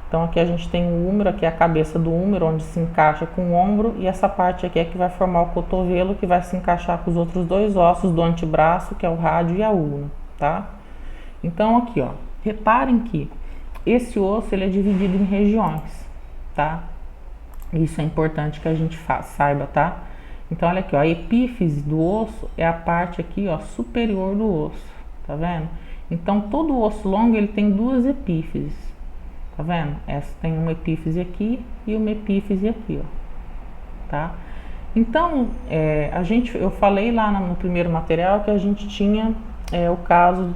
Então aqui a gente tem o húmero, aqui é a cabeça do húmero, onde se encaixa com o ombro, e essa parte aqui é que vai formar o cotovelo, que vai se encaixar com os outros dois ossos do antebraço, que é o rádio e a ulna, tá? Então aqui, ó, reparem que esse osso ele é dividido em regiões, tá? Isso é importante que a gente saiba, tá? Então olha aqui, ó, a epífise do osso é a parte aqui, ó, superior do osso, tá vendo? Então todo o osso longo ele tem duas epífises, tá vendo? Essa tem uma epífise aqui e uma epífise aqui, ó, tá? Então eu falei lá no primeiro material que a gente tinha o caso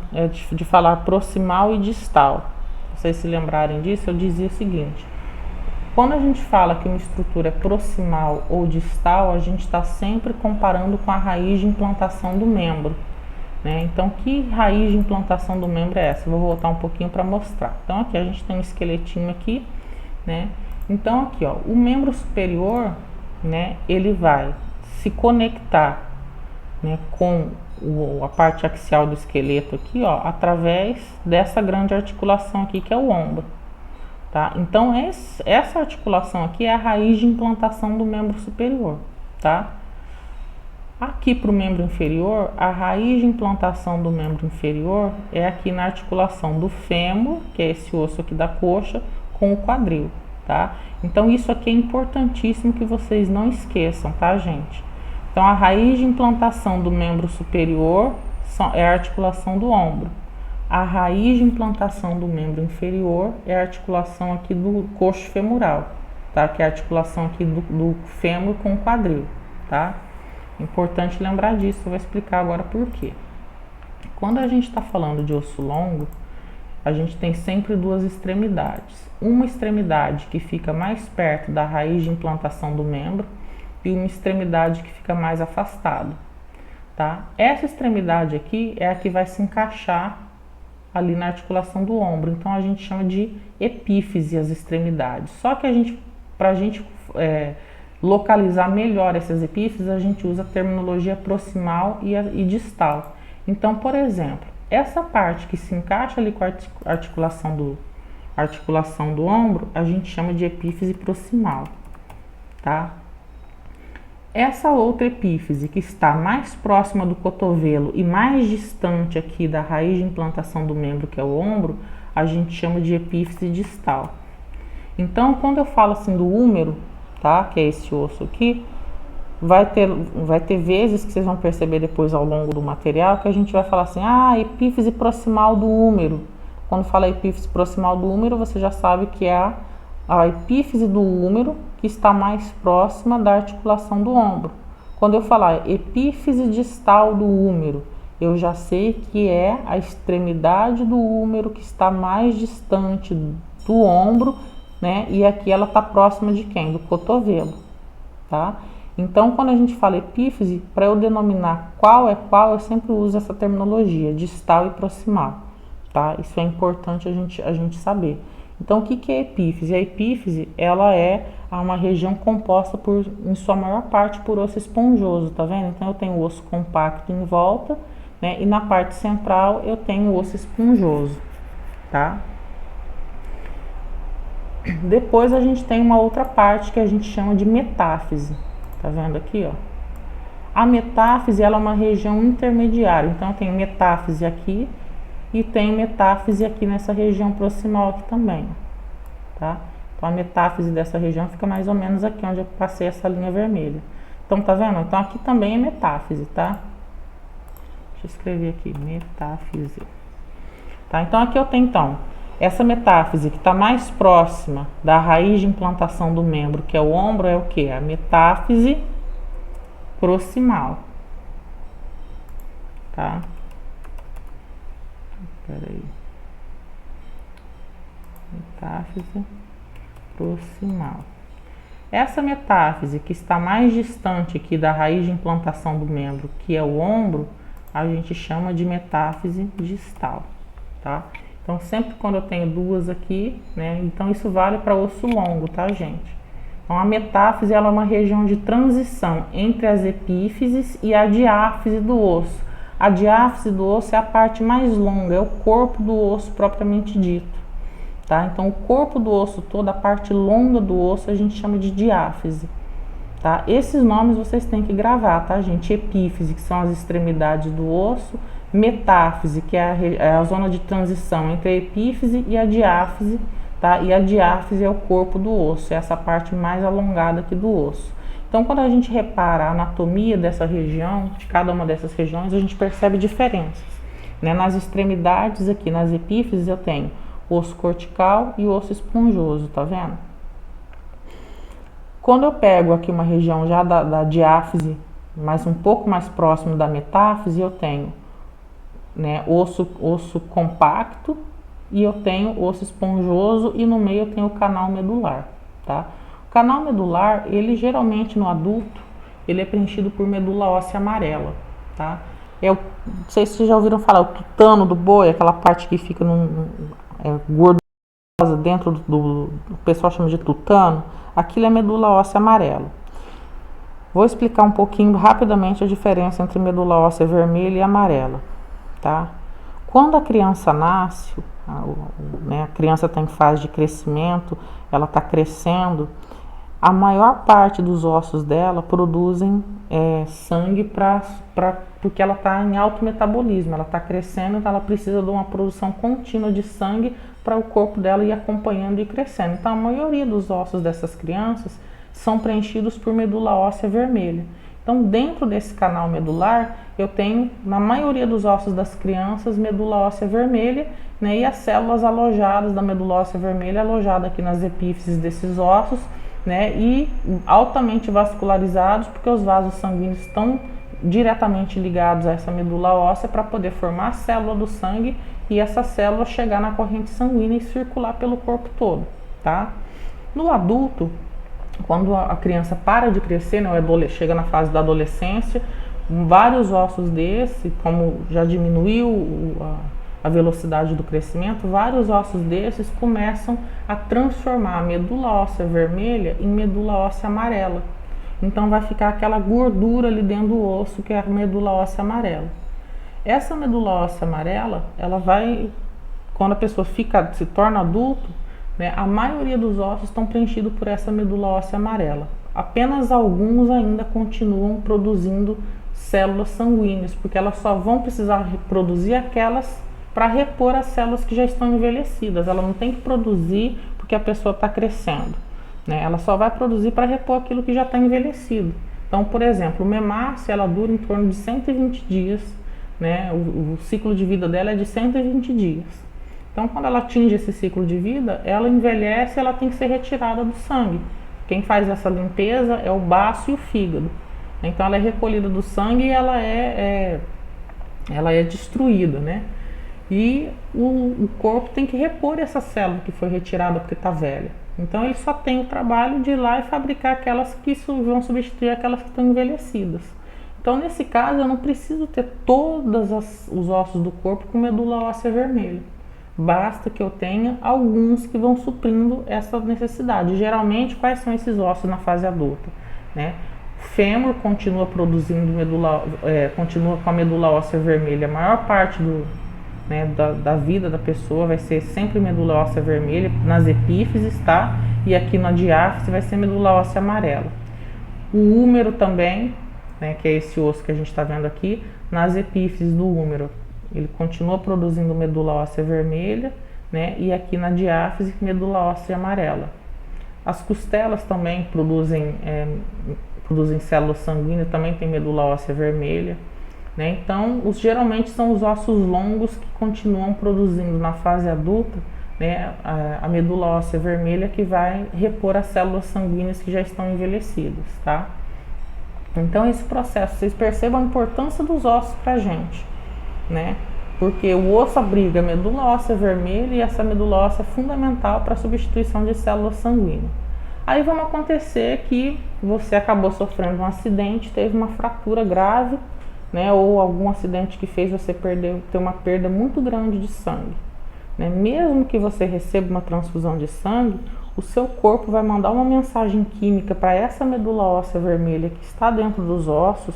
de falar proximal e distal. Vocês se lembrarem disso, eu dizia o seguinte: quando a gente fala que uma estrutura é proximal ou distal, a gente está sempre comparando com a raiz de implantação do membro, né? Então, que raiz de implantação do membro é essa? Eu vou voltar um pouquinho para mostrar. Então, aqui a gente tem um esqueletinho aqui, né? Então, aqui, ó, o membro superior, né? Ele vai se conectar, né, com a parte axial do esqueleto aqui, ó, através dessa grande articulação aqui que é o ombro, tá? Então essa articulação aqui é a raiz de implantação do membro superior, tá? Aqui para o membro inferior, a raiz de implantação do membro inferior é aqui na articulação do fêmur, que é esse osso aqui da coxa, com o quadril, tá? Então isso aqui é importantíssimo que vocês não esqueçam, tá, gente? Então, a raiz de implantação do membro superior é a articulação do ombro. A raiz de implantação do membro inferior é a articulação aqui do coxo femoral, tá? Que é a articulação aqui do fêmur com o quadril, tá? Importante lembrar disso, eu vou explicar agora por quê. Quando a gente está falando de osso longo, a gente tem sempre duas extremidades. Uma extremidade que fica mais perto da raiz de implantação do membro, e uma extremidade que fica mais afastada, tá? Essa extremidade aqui é a que vai se encaixar ali na articulação do ombro, então a gente chama de epífise as extremidades. Só que para a gente localizar melhor essas epífises, a gente usa a terminologia proximal e distal. Então, por exemplo, essa parte que se encaixa ali com a articulação do ombro, a gente chama de epífise proximal, tá? Essa outra epífise que está mais próxima do cotovelo e mais distante aqui da raiz de implantação do membro, que é o ombro, a gente chama de epífise distal. Então, quando eu falo assim do húmero, tá, que é esse osso aqui, vai ter vezes que vocês vão perceber depois ao longo do material que a gente vai falar assim, epífise proximal do húmero. Quando fala epífise proximal do húmero, você já sabe que é a epífise do húmero que está mais próxima da articulação do ombro. Quando eu falar epífise distal do húmero, eu já sei que é a extremidade do húmero que está mais distante do ombro, né? E aqui ela está próxima de quem? Do cotovelo, tá? Então, quando a gente fala epífise, para eu denominar qual é qual, eu sempre uso essa terminologia, distal e proximal, tá? Isso é importante a gente saber. Então, o que é epífise? A epífise, ela é uma região composta em sua maior parte, por osso esponjoso, tá vendo? Então, eu tenho o osso compacto em volta, né? E na parte central eu tenho o osso esponjoso, tá? Depois a gente tem uma outra parte que a gente chama de metáfise. Tá vendo aqui, ó? A metáfise, ela é uma região intermediária. Então, tem metáfise aqui e tem metáfise aqui nessa região proximal aqui também, tá? Então, a metáfise dessa região fica mais ou menos aqui onde eu passei essa linha vermelha. Então, tá vendo? Então, aqui também é metáfise, tá? Deixa eu escrever aqui, metáfise. Tá? Então, aqui eu tenho, então, essa metáfise que está mais próxima da raiz de implantação do membro, que é o ombro, é o que? A metáfise proximal. Tá? Peraí. Metáfise proximal. Essa metáfise que está mais distante aqui da raiz de implantação do membro, que é o ombro, a gente chama de metáfise distal, tá? Então, sempre quando eu tenho duas aqui, né? Então, isso vale para osso longo, tá, gente? Então, a metáfise, ela é uma região de transição entre as epífises e a diáfise do osso. A diáfise do osso é a parte mais longa, é o corpo do osso propriamente dito, tá? Então, o corpo do osso todo, a parte longa do osso, a gente chama de diáfise, tá? Esses nomes vocês têm que gravar, tá, gente? Epífise, que são as extremidades do osso. Metáfise, que é a zona de transição entre a epífise e a diáfise, tá? E a diáfise é o corpo do osso, é essa parte mais alongada aqui do osso. Então, quando a gente repara a anatomia dessa região, de cada uma dessas regiões, a gente percebe diferenças, né? Nas extremidades aqui, nas epífises, eu tenho osso cortical e osso esponjoso, tá vendo? Quando eu pego aqui uma região já da diáfise, mas um pouco mais próximo da metáfise, eu tenho, né, osso compacto e eu tenho osso esponjoso e no meio eu tenho o canal medular, tá? O canal medular, ele geralmente no adulto, ele é preenchido por medula óssea amarela, tá? Não sei se vocês já ouviram falar, o tutano do boi, aquela parte que fica gordurosa dentro o pessoal chama de tutano, aquilo é medula óssea amarela. Vou explicar um pouquinho rapidamente a diferença entre medula óssea vermelha e amarela, tá? Quando a criança nasce, a criança está em fase de crescimento, ela está crescendo, a maior parte dos ossos dela produzem sangue porque ela está em alto metabolismo, ela está crescendo, então ela precisa de uma produção contínua de sangue para o corpo dela ir acompanhando e crescendo. Então, a maioria dos ossos dessas crianças são preenchidos por medula óssea vermelha. Então, dentro desse canal medular, eu tenho, na maioria dos ossos das crianças, medula óssea vermelha, né, e as células alojadas da medula óssea vermelha, alojada aqui nas epífises desses ossos, né, e altamente vascularizados, porque os vasos sanguíneos estão diretamente ligados a essa medula óssea para poder formar a célula do sangue e essa célula chegar na corrente sanguínea e circular pelo corpo todo, tá? No adulto, quando a criança para de crescer, né, chega na fase da adolescência, vários ossos desse, como já diminuiu a velocidade do crescimento, vários ossos desses começam a transformar a medula óssea vermelha em medula óssea amarela. Então vai ficar aquela gordura ali dentro do osso, que é a medula óssea amarela. Essa medula óssea amarela, ela vai, quando a pessoa se torna adulto, né, a maioria dos ossos estão preenchidos por essa medula óssea amarela. Apenas alguns ainda continuam produzindo células sanguíneas, porque elas só vão precisar reproduzir aquelas para repor as células que já estão envelhecidas. Ela não tem que produzir porque a pessoa está crescendo, né? Ela só vai produzir para repor aquilo que já está envelhecido. Então, por exemplo, uma hemácia, ela dura em torno de 120 dias, né? O ciclo de vida dela é de 120 dias. Então, quando ela atinge esse ciclo de vida, ela envelhece, ela tem que ser retirada do sangue. Quem faz essa limpeza é o baço e o fígado. Então, ela é recolhida do sangue e ela é destruída, né? E o corpo tem que repor essa célula que foi retirada porque está velha. Então, ele só tem o trabalho de ir lá e fabricar aquelas que vão substituir aquelas que estão envelhecidas. Então, nesse caso, eu não preciso ter todos os ossos do corpo com medula óssea vermelha. Basta que eu tenha alguns que vão suprindo essa necessidade. Geralmente, quais são esses ossos na fase adulta, né? O fêmur continua produzindo continua com a medula óssea vermelha a maior parte né, da vida da pessoa vai ser sempre medula óssea vermelha nas epífises, tá? E aqui na diáfise vai ser medula óssea amarela. O úmero também, né, que é esse osso que a gente está vendo aqui, nas epífises do úmero, ele continua produzindo medula óssea vermelha, né? E aqui na diáfise, medula óssea amarela. As costelas também produzem células sanguíneas, também tem medula óssea vermelha, né? Então, geralmente são os ossos longos que continuam produzindo na fase adulta, né, a medula óssea vermelha, que vai repor as células sanguíneas que já estão envelhecidas, tá? Então, esse processo, vocês percebam a importância dos ossos pra gente, né? Porque o osso abriga a medula óssea vermelha e essa medula óssea é fundamental para a substituição de células sanguíneas. Aí vamos acontecer que você acabou sofrendo um acidente, teve uma fratura grave, né, ou algum acidente que fez você ter uma perda muito grande de sangue, né? Mesmo que você receba uma transfusão de sangue, o seu corpo vai mandar uma mensagem química para essa medula óssea vermelha que está dentro dos ossos,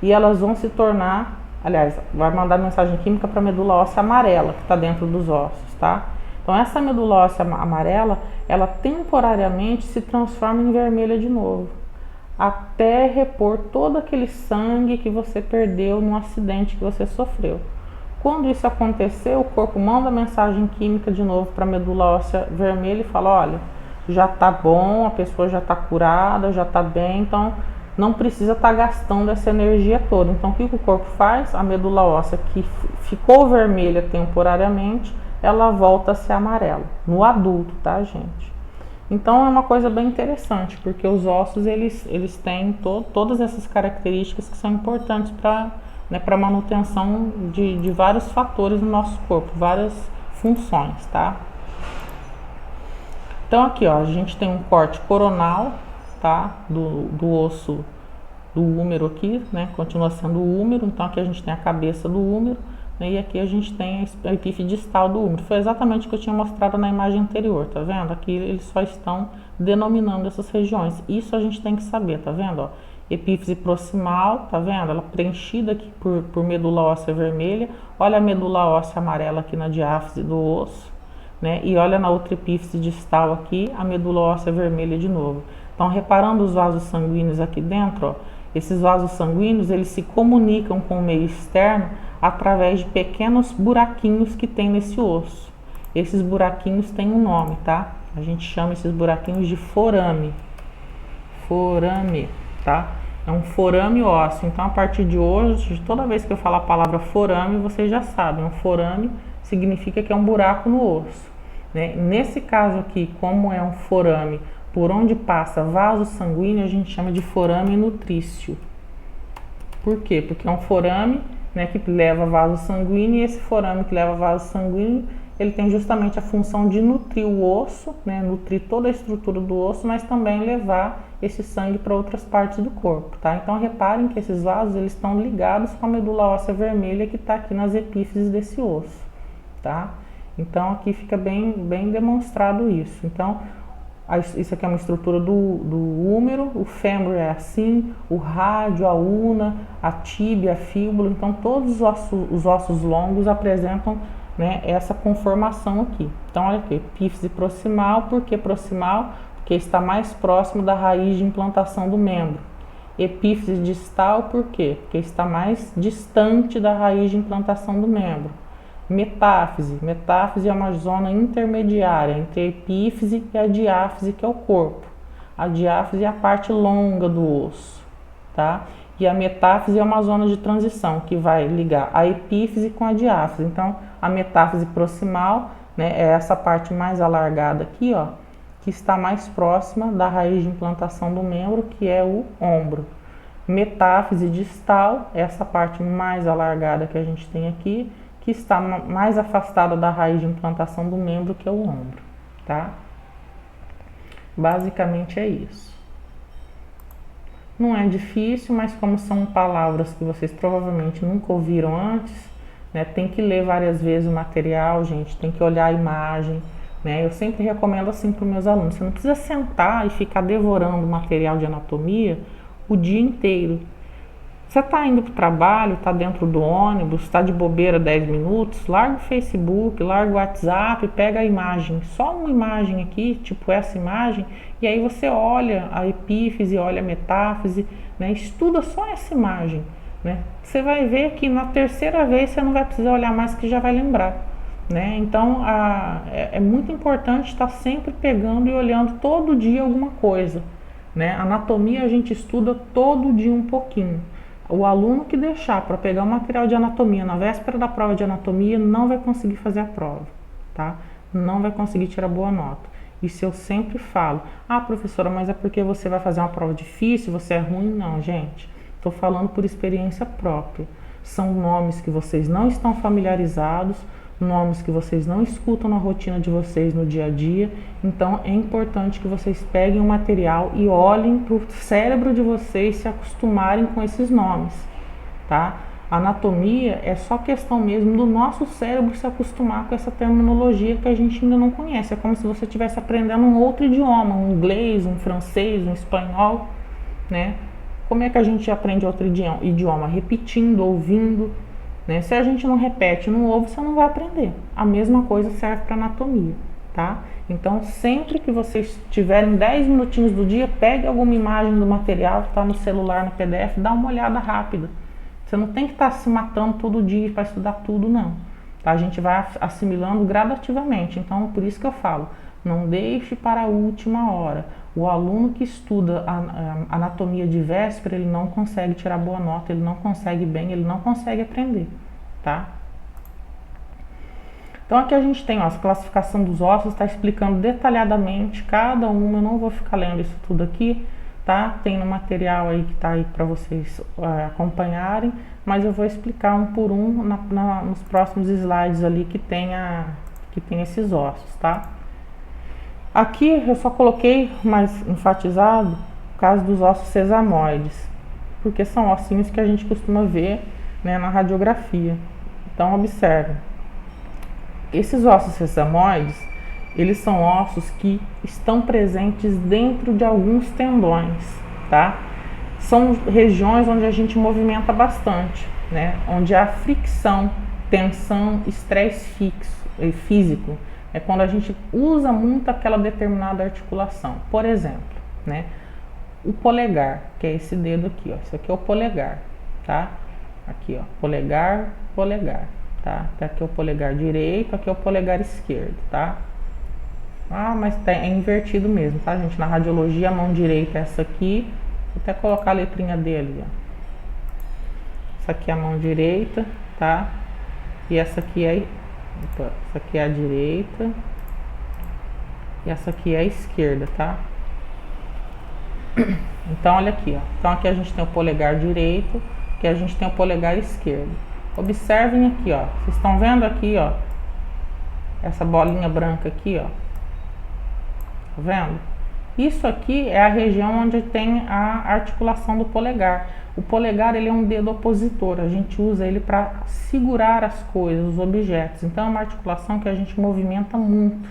e elas vão se tornar, aliás, vai mandar mensagem química para a medula óssea amarela que está dentro dos ossos, tá? Então essa medula óssea amarela, ela temporariamente se transforma em vermelha de novo, até repor todo aquele sangue que você perdeu no acidente que você sofreu. Quando isso acontecer, o corpo manda mensagem química de novo para a medula óssea vermelha e fala: olha, já tá bom, a pessoa já tá curada, já tá bem, então não precisa estar gastando essa energia toda. Então o que o corpo faz? A medula óssea que ficou vermelha temporariamente, ela volta a ser amarela, no adulto, tá, gente? Então é uma coisa bem interessante, porque os ossos eles têm todas essas características que são importantes para, né, para manutenção de vários fatores no nosso corpo, várias funções, tá? Então aqui, ó, a gente tem um corte coronal, tá, do osso do úmero aqui, né, continua sendo o úmero. Então aqui a gente tem a cabeça do úmero, né, e aqui a gente tem a epífise distal do úmero. Foi exatamente o que eu tinha mostrado na imagem anterior, tá vendo? Aqui eles só estão denominando essas regiões. Isso a gente tem que saber, tá vendo, ó? Epífise proximal, tá vendo? Ela preenchida aqui por medula óssea vermelha. Olha a medula óssea amarela aqui na diáfise do osso, né? E olha na outra epífise distal aqui, a medula óssea vermelha de novo. Então, reparando os vasos sanguíneos aqui dentro, ó, esses vasos sanguíneos, eles se comunicam com o meio externo através de pequenos buraquinhos que tem nesse osso. Esses buraquinhos têm um nome, tá? A gente chama esses buraquinhos de forame. Forame, tá? É um forame ósseo. Então, a partir de hoje, toda vez que eu falar a palavra forame, vocês já sabem. Um forame significa que é um buraco no osso, né? Nesse caso aqui, como é um forame por onde passa vaso sanguíneo, a gente chama de forame nutrício. Por quê? Porque é um forame, né, que leva vaso sanguíneo, e esse forame que leva vaso sanguíneo, ele tem justamente a função de nutrir o osso, né, nutrir toda a estrutura do osso, mas também levar esse sangue para outras partes do corpo, tá? Então reparem que esses vasos, eles estão ligados com a medula óssea vermelha que está aqui nas epífises desse osso, tá? Então aqui fica bem demonstrado isso. Então isso aqui é uma estrutura do úmero, o fêmur é assim, o rádio, a una, a tíbia, a fíbula. Então todos os ossos longos apresentam, né, essa conformação aqui. Então olha aqui, epífise proximal. Por que proximal? Porque está mais próximo da raiz de implantação do membro. Epífise distal, por quê? Porque está mais distante da raiz de implantação do membro. Metáfise. Metáfise é uma zona intermediária entre a epífise e a diáfise, que é o corpo. A diáfise é a parte longa do osso, tá? E a metáfise é uma zona de transição que vai ligar a epífise com a diáfise. Então, a metáfise proximal, né, é essa parte mais alargada aqui, ó, que está mais próxima da raiz de implantação do membro, que é o ombro. Metáfise distal é essa parte mais alargada que a gente tem aqui, que está mais afastada da raiz de implantação do membro, que é o ombro, tá? Basicamente é isso. Não é difícil, mas como são palavras que vocês provavelmente nunca ouviram antes, né, tem que ler várias vezes o material, gente, tem que olhar a imagem, né? Eu sempre recomendo assim para os meus alunos: você não precisa sentar e ficar devorando material de anatomia o dia inteiro. Você está indo para o trabalho, está dentro do ônibus, está de bobeira 10 minutos, larga o Facebook, larga o WhatsApp, pega a imagem, só uma imagem aqui, tipo essa imagem, e aí você olha a epífise, olha a metáfise, né? Estuda só essa imagem, né? Você vai ver que na terceira vez você não vai precisar olhar mais, que já vai lembrar, né? Então é muito importante estar sempre pegando e olhando todo dia alguma coisa, né? Anatomia a gente estuda todo dia um pouquinho. O aluno que deixar para pegar o material de anatomia na véspera da prova de anatomia não vai conseguir fazer a prova, tá? Não vai conseguir tirar boa nota. Isso eu sempre falo. Ah, professora, mas é porque você vai fazer uma prova difícil, você é ruim? Não, gente. Estou falando por experiência própria. São nomes que vocês não estão familiarizados, nomes que vocês não escutam na rotina de vocês no dia a dia. Então é importante que vocês peguem o material e olhem para o cérebro de vocês se acostumarem com esses nomes, tá? A anatomia é só questão mesmo do nosso cérebro se acostumar com essa terminologia que a gente ainda não conhece. É como se você estivesse aprendendo um outro idioma, um inglês, um francês, um espanhol, né? Como é que a gente aprende outro idioma? Repetindo, ouvindo, né? Se a gente não repete, não ouve, você não vai aprender. A mesma coisa serve para anatomia, tá? Então, sempre que vocês tiverem 10 minutinhos do dia, pegue alguma imagem do material que está no celular, no PDF, dá uma olhada rápida. Você não tem que estar se matando todo dia para estudar tudo, não. Tá? A gente vai assimilando gradativamente. Então, por isso que eu falo, não deixe para a última hora. O aluno que estuda a anatomia de véspera, ele não consegue tirar boa nota, ele não consegue bem, ele não consegue aprender, tá? Então aqui a gente tem, ó, a classificação dos ossos, está explicando detalhadamente cada uma. Eu não vou ficar lendo isso tudo aqui, tá? Tem no material aí que tá aí para vocês acompanharem, mas eu vou explicar um por um nos próximos slides ali que tem esses ossos, tá? Aqui eu só coloquei mais enfatizado o caso dos ossos sesamoides, porque são ossinhos que a gente costuma ver, né, na radiografia. Então observe, esses ossos sesamoides, eles são ossos que estão presentes dentro de alguns tendões, tá? São regiões onde a gente movimenta bastante, né? Onde há fricção, tensão, estresse físico. É quando a gente usa muito aquela determinada articulação. Por exemplo, né? O polegar, que é esse dedo aqui, ó. Isso aqui é o polegar, tá? Aqui, ó, polegar, polegar, tá? Aqui é o polegar direito, aqui é o polegar esquerdo, tá? Ah, mas é invertido mesmo, tá, gente? Na radiologia, a mão direita é essa aqui. Vou até colocar a letrinha dele, ó. Essa aqui é a mão direita, tá? E essa aqui é... Opa, essa aqui é a direita. E essa aqui é a esquerda, tá? Então, olha aqui, ó. Então, aqui a gente tem o polegar direito, aqui a gente tem o polegar esquerdo. Observem aqui, ó. Vocês estão vendo aqui, ó, essa bolinha branca aqui, ó. Tá vendo? Isso aqui é a região onde tem a articulação do polegar. O polegar, ele é um dedo opositor. A gente usa ele para segurar as coisas, os objetos. Então, é uma articulação que a gente movimenta muito.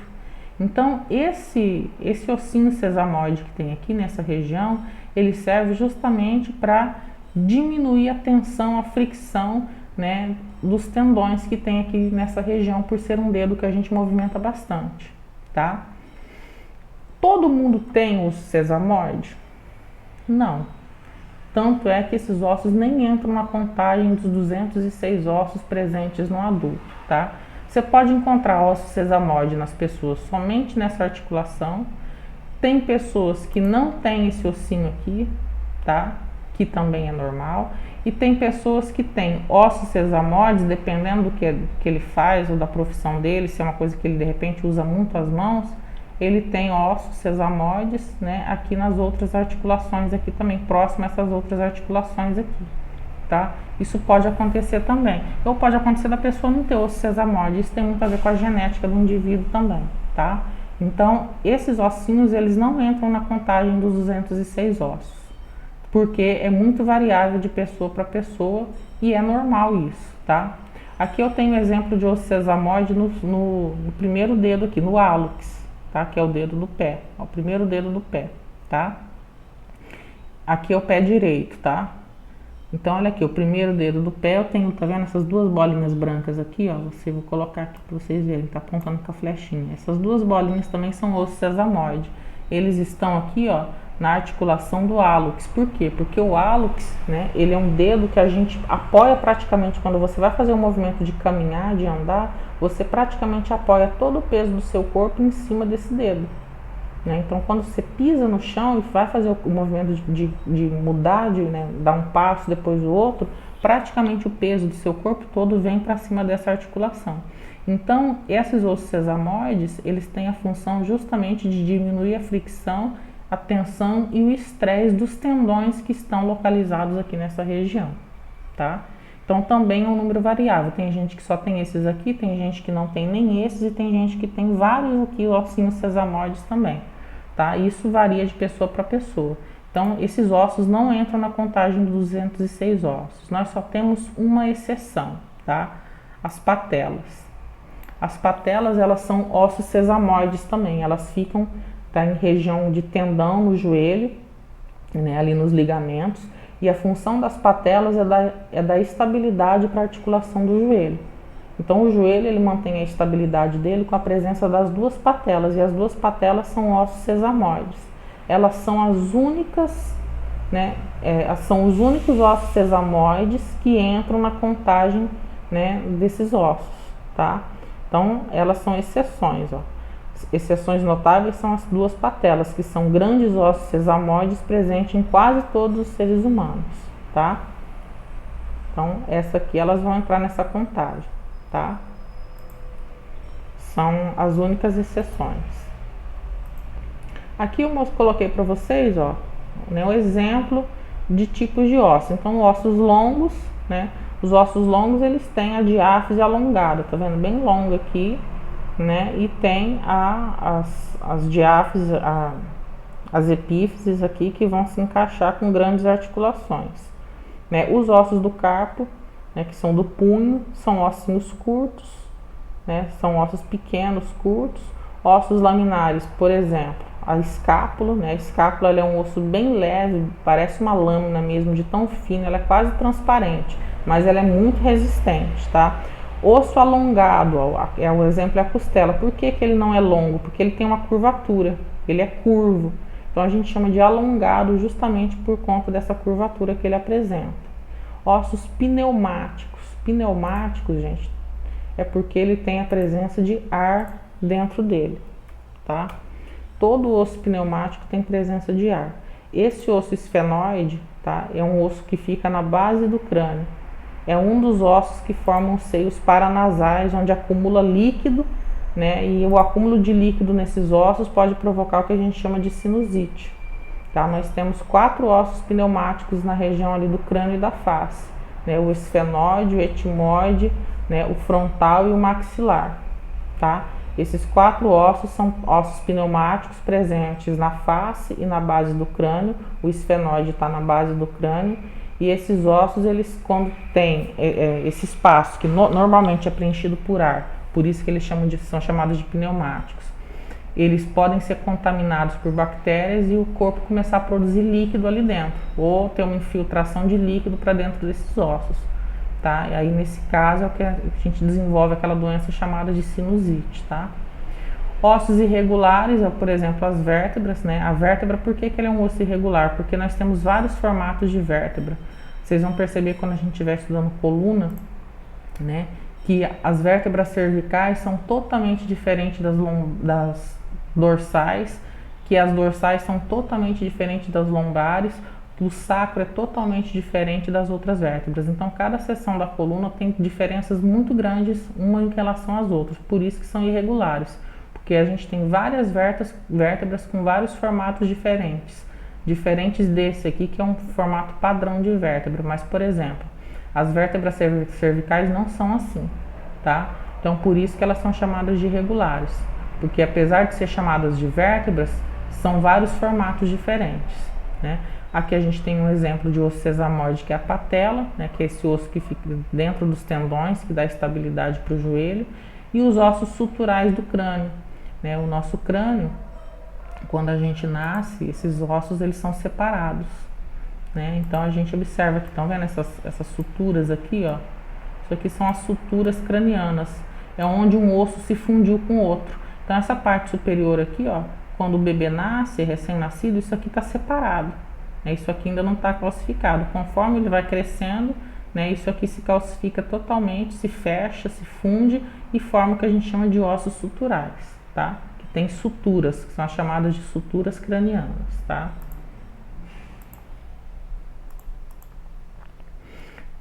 Então, esse ossinho sesamoide que tem aqui nessa região, ele serve justamente para diminuir a tensão, a fricção, né, dos tendões que tem aqui nessa região, por ser um dedo que a gente movimenta bastante, tá? Todo mundo tem osso sesamoide? Não. Tanto é que esses ossos nem entram na contagem dos 206 ossos presentes no adulto, tá? Você pode encontrar osso sesamoide nas pessoas somente nessa articulação. Tem pessoas que não têm esse ossinho aqui, tá? Que também é normal. E tem pessoas que têm ossos sesamoides, dependendo do que ele faz ou da profissão dele, se é uma coisa que ele de repente usa muito as mãos, ele tem ossos sesamoides, né, aqui nas outras articulações aqui também, próximo a essas outras articulações aqui, tá? Isso pode acontecer também. Ou pode acontecer da pessoa não ter osso sesamoide, isso tem muito a ver com a genética do indivíduo também, tá? Então, esses ossinhos, eles não entram na contagem dos 206 ossos, porque é muito variável de pessoa para pessoa e é normal isso, tá? Aqui eu tenho um exemplo de osso sesamoide no primeiro dedo aqui, no hálux, tá? Que é o dedo do pé, ó, o primeiro dedo do pé, tá? Aqui é o pé direito, tá? Então, olha aqui, o primeiro dedo do pé eu tenho, tá vendo essas duas bolinhas brancas aqui, ó? Vou colocar aqui para vocês verem, tá apontando com a flechinha. Essas duas bolinhas também são osso sesamoide. Eles estão aqui, ó, na articulação do hálux. Por quê? Porque o hálux, né, ele é um dedo que a gente apoia praticamente quando você vai fazer um movimento de caminhar, de andar, você praticamente apoia todo o peso do seu corpo em cima desse dedo. Então, quando você pisa no chão e vai fazer o movimento de mudar, dar um passo depois do outro, praticamente o peso do seu corpo todo vem para cima dessa articulação. Então, esses ossos sesamoides, eles têm a função justamente de diminuir a fricção, a tensão e o estresse dos tendões que estão localizados aqui nessa região, tá? Então, também é um número variável. Tem gente que só tem esses aqui, tem gente que não tem nem esses e tem gente que tem vários aqui, ossinhos sesamoides também, tá? Isso varia de pessoa para pessoa. Então, esses ossos não entram na contagem dos 206 ossos. Nós só temos uma exceção, tá? As patelas. As patelas, elas são ossos sesamoides também. Elas ficam, tá, em região de tendão no joelho, né, ali nos ligamentos. E a função das patelas é da estabilidade para a articulação do joelho. Então, o joelho ele mantém a estabilidade dele com a presença das duas patelas. E as duas patelas são ossos sesamoides. Elas são as únicas, né, são os únicos ossos sesamoides que entram na contagem, né, desses ossos, tá? Então, elas são exceções, ó. Exceções notáveis são as duas patelas, que são grandes ossos sesamoides presentes em quase todos os seres humanos, tá? Então, essa aqui elas vão entrar nessa contagem, tá? São as únicas exceções. Aqui eu coloquei para vocês, ó, né, um exemplo de tipos de ossos. Então, ossos longos, né? Os ossos longos, eles têm a diáfise alongada, tá vendo? Bem longa aqui, né? E tem as diáfises, as epífises aqui que vão se encaixar com grandes articulações, né? Os ossos do carpo, né, que são do punho, são ossinhos curtos, né? São ossos pequenos, curtos. Ossos laminares, por exemplo, a escápula, né? A escápula ela é um osso bem leve, parece uma lâmina mesmo, de tão fino, ela é quase transparente, mas ela é muito resistente, tá? Osso alongado, o exemplo é a costela. Por que ele não é longo? Porque ele tem uma curvatura, ele é curvo. Então a gente chama de alongado justamente por conta dessa curvatura que ele apresenta. Ossos pneumáticos. Pneumáticos, gente, é porque ele tem a presença de ar dentro dele, tá? Todo osso pneumático tem presença de ar. Esse osso esfenoide, tá, é um osso que fica na base do crânio. É um dos ossos que formam os seios paranasais, onde acumula líquido, né? E o acúmulo de líquido nesses ossos pode provocar o que a gente chama de sinusite, tá? Nós temos 4 ossos pneumáticos na região ali do crânio e da face, né? O esfenoide, o etimoide, né? O frontal e o maxilar, tá? Esses 4 ossos são ossos pneumáticos presentes na face e na base do crânio. O esfenoide está na base do crânio. E esses ossos, eles, quando tem esse espaço que normalmente é preenchido por ar, por isso que eles são chamados de pneumáticos, eles podem ser contaminados por bactérias e o corpo começar a produzir líquido ali dentro, ou ter uma infiltração de líquido para dentro desses ossos, tá? E aí, nesse caso, é o que a gente desenvolve aquela doença chamada de sinusite, tá? Ossos irregulares, por exemplo, as vértebras, né? A vértebra, por que ele é um osso irregular? Porque nós temos vários formatos de vértebra. Vocês vão perceber quando a gente estiver estudando coluna, né, que as vértebras cervicais são totalmente diferentes das dorsais, que as dorsais são totalmente diferentes das lombares, o sacro é totalmente diferente das outras vértebras. Então, cada seção da coluna tem diferenças muito grandes uma em relação às outras, por isso que são irregulares. Porque a gente tem várias vértebras com vários formatos diferentes desse aqui, que é um formato padrão de vértebra. Mas, por exemplo, as vértebras cervicais não são assim, tá? Então, por isso que elas são chamadas de irregulares. Porque, apesar de ser chamadas de vértebras, são vários formatos diferentes, né? Aqui a gente tem um exemplo de osso sesamoide, que é a patela, né? Que é esse osso que fica dentro dos tendões, que dá estabilidade para o joelho. E os ossos suturais do crânio, né? O nosso crânio, quando a gente nasce, esses ossos eles são separados, né? Então a gente observa aqui, estão vendo essas suturas aqui, ó? Isso aqui são as suturas cranianas, é onde um osso se fundiu com o outro. Então essa parte superior aqui, ó, quando o bebê nasce, recém-nascido, isso aqui está separado, né? Isso aqui ainda não está calcificado. Conforme ele vai crescendo, né, isso aqui se calcifica totalmente, se fecha, se funde e forma o que a gente chama de ossos suturais, tá? Que tem suturas, que são as chamadas de suturas cranianas, tá?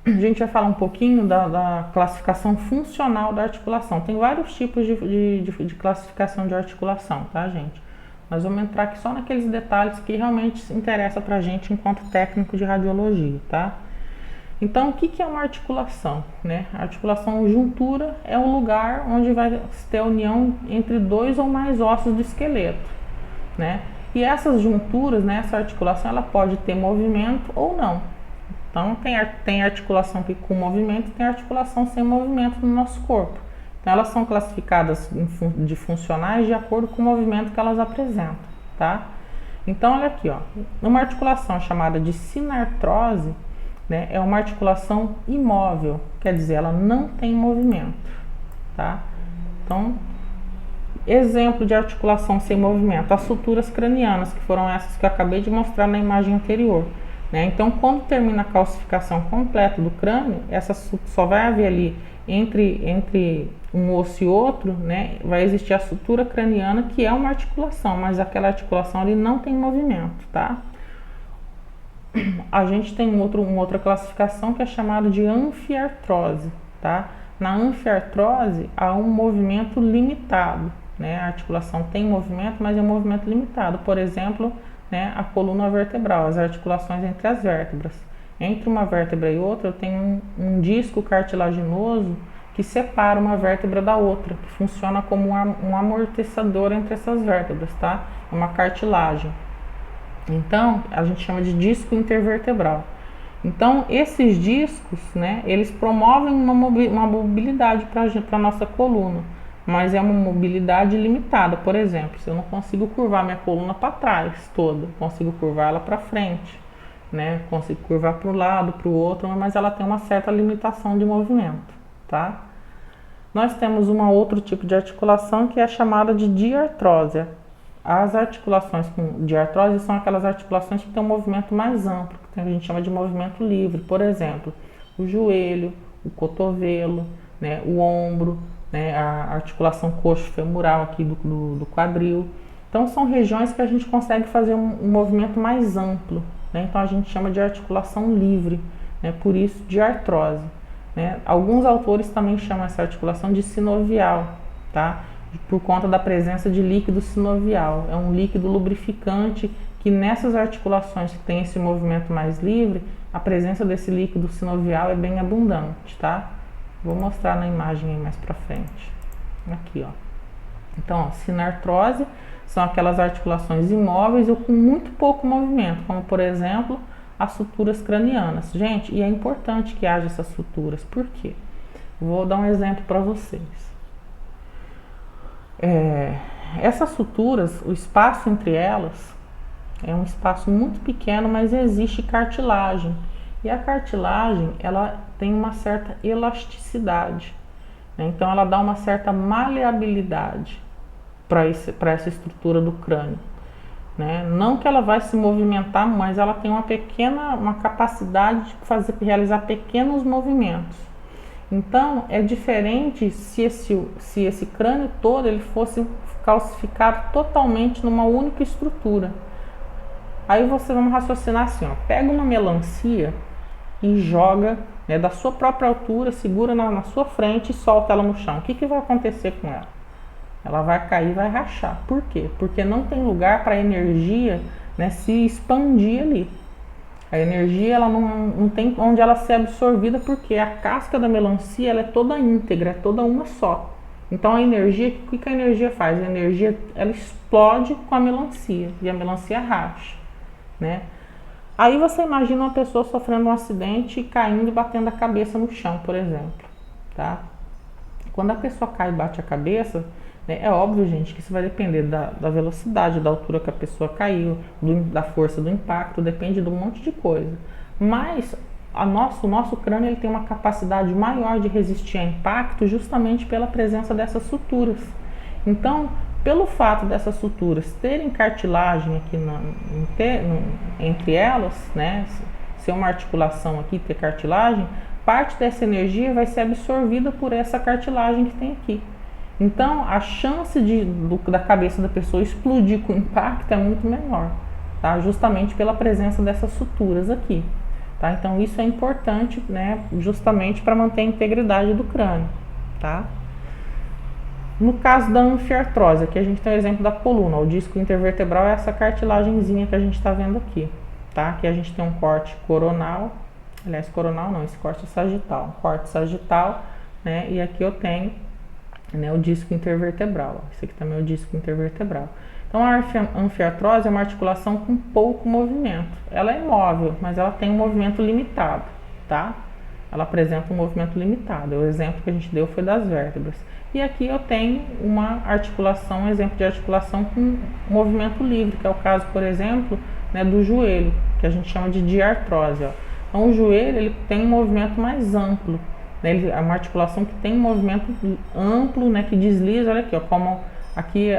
A gente vai falar um pouquinho da classificação funcional da articulação. Tem vários tipos de classificação de articulação, tá, gente? Nós vamos entrar aqui só naqueles detalhes que realmente interessa pra gente enquanto técnico de radiologia, tá? Então, o que é uma articulação, né? A articulação ou juntura é o lugar onde vai ter a união entre dois ou mais ossos do esqueleto, né? E essas junturas, né, essa articulação, ela pode ter movimento ou não. Então, tem articulação com movimento e tem articulação sem movimento no nosso corpo. Então, elas são classificadas de funcionais de acordo com o movimento que elas apresentam, tá? Então, olha aqui, ó. Uma articulação chamada de sinartrose, né, é uma articulação imóvel, quer dizer, ela não tem movimento, tá? Então, exemplo de articulação sem movimento, as suturas cranianas, que foram essas que eu acabei de mostrar na imagem anterior, né? Então, quando termina a calcificação completa do crânio, essa só vai haver ali entre um osso e outro, né? Vai existir a sutura craniana, que é uma articulação, mas aquela articulação ali não tem movimento, tá? A gente tem uma outra classificação que é chamada de anfiartrose, tá? Na anfiartrose há um movimento limitado, né? A articulação tem movimento, mas é um movimento limitado. Por exemplo, né, a coluna vertebral, as articulações entre as vértebras. Entre uma vértebra e outra, eu tenho um disco cartilaginoso que separa uma vértebra da outra, que funciona como um amortecedor entre essas vértebras, tá? Uma cartilagem. Então, a gente chama de disco intervertebral. Então, esses discos, né, eles promovem uma mobilidade para a nossa coluna, mas é uma mobilidade limitada. Por exemplo, se eu não consigo curvar minha coluna para trás toda, consigo curvar ela para frente, né, consigo curvar para um lado, para o outro, mas ela tem uma certa limitação de movimento, tá? Nós temos um outro tipo de articulação que é chamada de diartrose. As articulações de artrose são aquelas articulações que têm um movimento mais amplo, que a gente chama de movimento livre. Por exemplo, o joelho, o cotovelo, né, o ombro, né, a articulação coxo-femoral aqui do quadril. Então, são regiões que a gente consegue fazer um movimento mais amplo, né? Então, a gente chama de articulação livre, né? Por isso, de artrose, né? Alguns autores também chamam essa articulação de sinovial, tá? Por conta da presença de líquido sinovial. É um líquido lubrificante que nessas articulações que tem esse movimento mais livre, a presença desse líquido sinovial é bem abundante, tá? Vou mostrar na imagem aí mais pra frente. Aqui, ó. Então, ó, sinartrose são aquelas articulações imóveis ou com muito pouco movimento, como por exemplo, as suturas cranianas. Gente, e é importante que haja essas suturas. Por quê? Vou dar um exemplo para vocês. Essas suturas, o espaço entre elas é um espaço muito pequeno, mas existe cartilagem. E a cartilagem, ela tem uma certa elasticidade, né? Então ela dá uma certa maleabilidade para essa estrutura do crânio, né? Não que ela vai se movimentar, mas ela tem uma capacidade de realizar pequenos movimentos. Então, é diferente se esse crânio todo ele fosse calcificado totalmente numa única estrutura. Aí você vamos raciocinar assim, ó, pega uma melancia e joga, né, da sua própria altura, segura na sua frente e solta ela no chão. O que vai acontecer com ela? Ela vai cair e vai rachar. Por quê? Porque não tem lugar para a energia, né, se expandir ali. A energia ela não tem onde ela ser absorvida, porque a casca da melancia ela é toda íntegra, é toda uma só. Então a energia, o que a energia faz? A energia ela explode com a melancia e a melancia racha, né? Aí você imagina uma pessoa sofrendo um acidente, caindo e batendo a cabeça no chão, por exemplo, tá? Quando a pessoa cai e bate a cabeça, né? É óbvio, gente, que isso vai depender da velocidade, da altura que a pessoa caiu, da força do impacto, depende de um monte de coisa. Mas o nosso crânio ele tem uma capacidade maior de resistir a impacto justamente pela presença dessas suturas. Então, pelo fato dessas suturas terem cartilagem aqui entre elas, né, ser uma articulação aqui, ter cartilagem, parte dessa energia vai ser absorvida por essa cartilagem que tem aqui. Então, a chance da cabeça da pessoa explodir com impacto é muito menor, tá? Justamente pela presença dessas suturas aqui. Tá? Então, isso é importante, né, justamente para manter a integridade do crânio. Tá? No caso da anfiartrose, aqui a gente tem o exemplo da coluna. O disco intervertebral é essa cartilagenzinha que a gente está vendo aqui. Tá? Aqui a gente tem um corte coronal. Aliás, coronal não, esse corte é sagital. Um corte sagital, né? E aqui eu tenho, né, o disco intervertebral. Esse aqui também é o disco intervertebral. Então, a anfiartrose é uma articulação com pouco movimento. Ela é imóvel, mas ela tem um movimento limitado, tá? Ela apresenta um movimento limitado. O exemplo que a gente deu foi das vértebras. E aqui eu tenho uma articulação, um exemplo de articulação com movimento livre, que é o caso, por exemplo, né, do joelho, que a gente chama de diartrose. Ó. Então, o joelho ele tem um movimento mais amplo. Né? Ele é uma articulação que tem um movimento amplo, né, que desliza. Olha aqui, ó, como aqui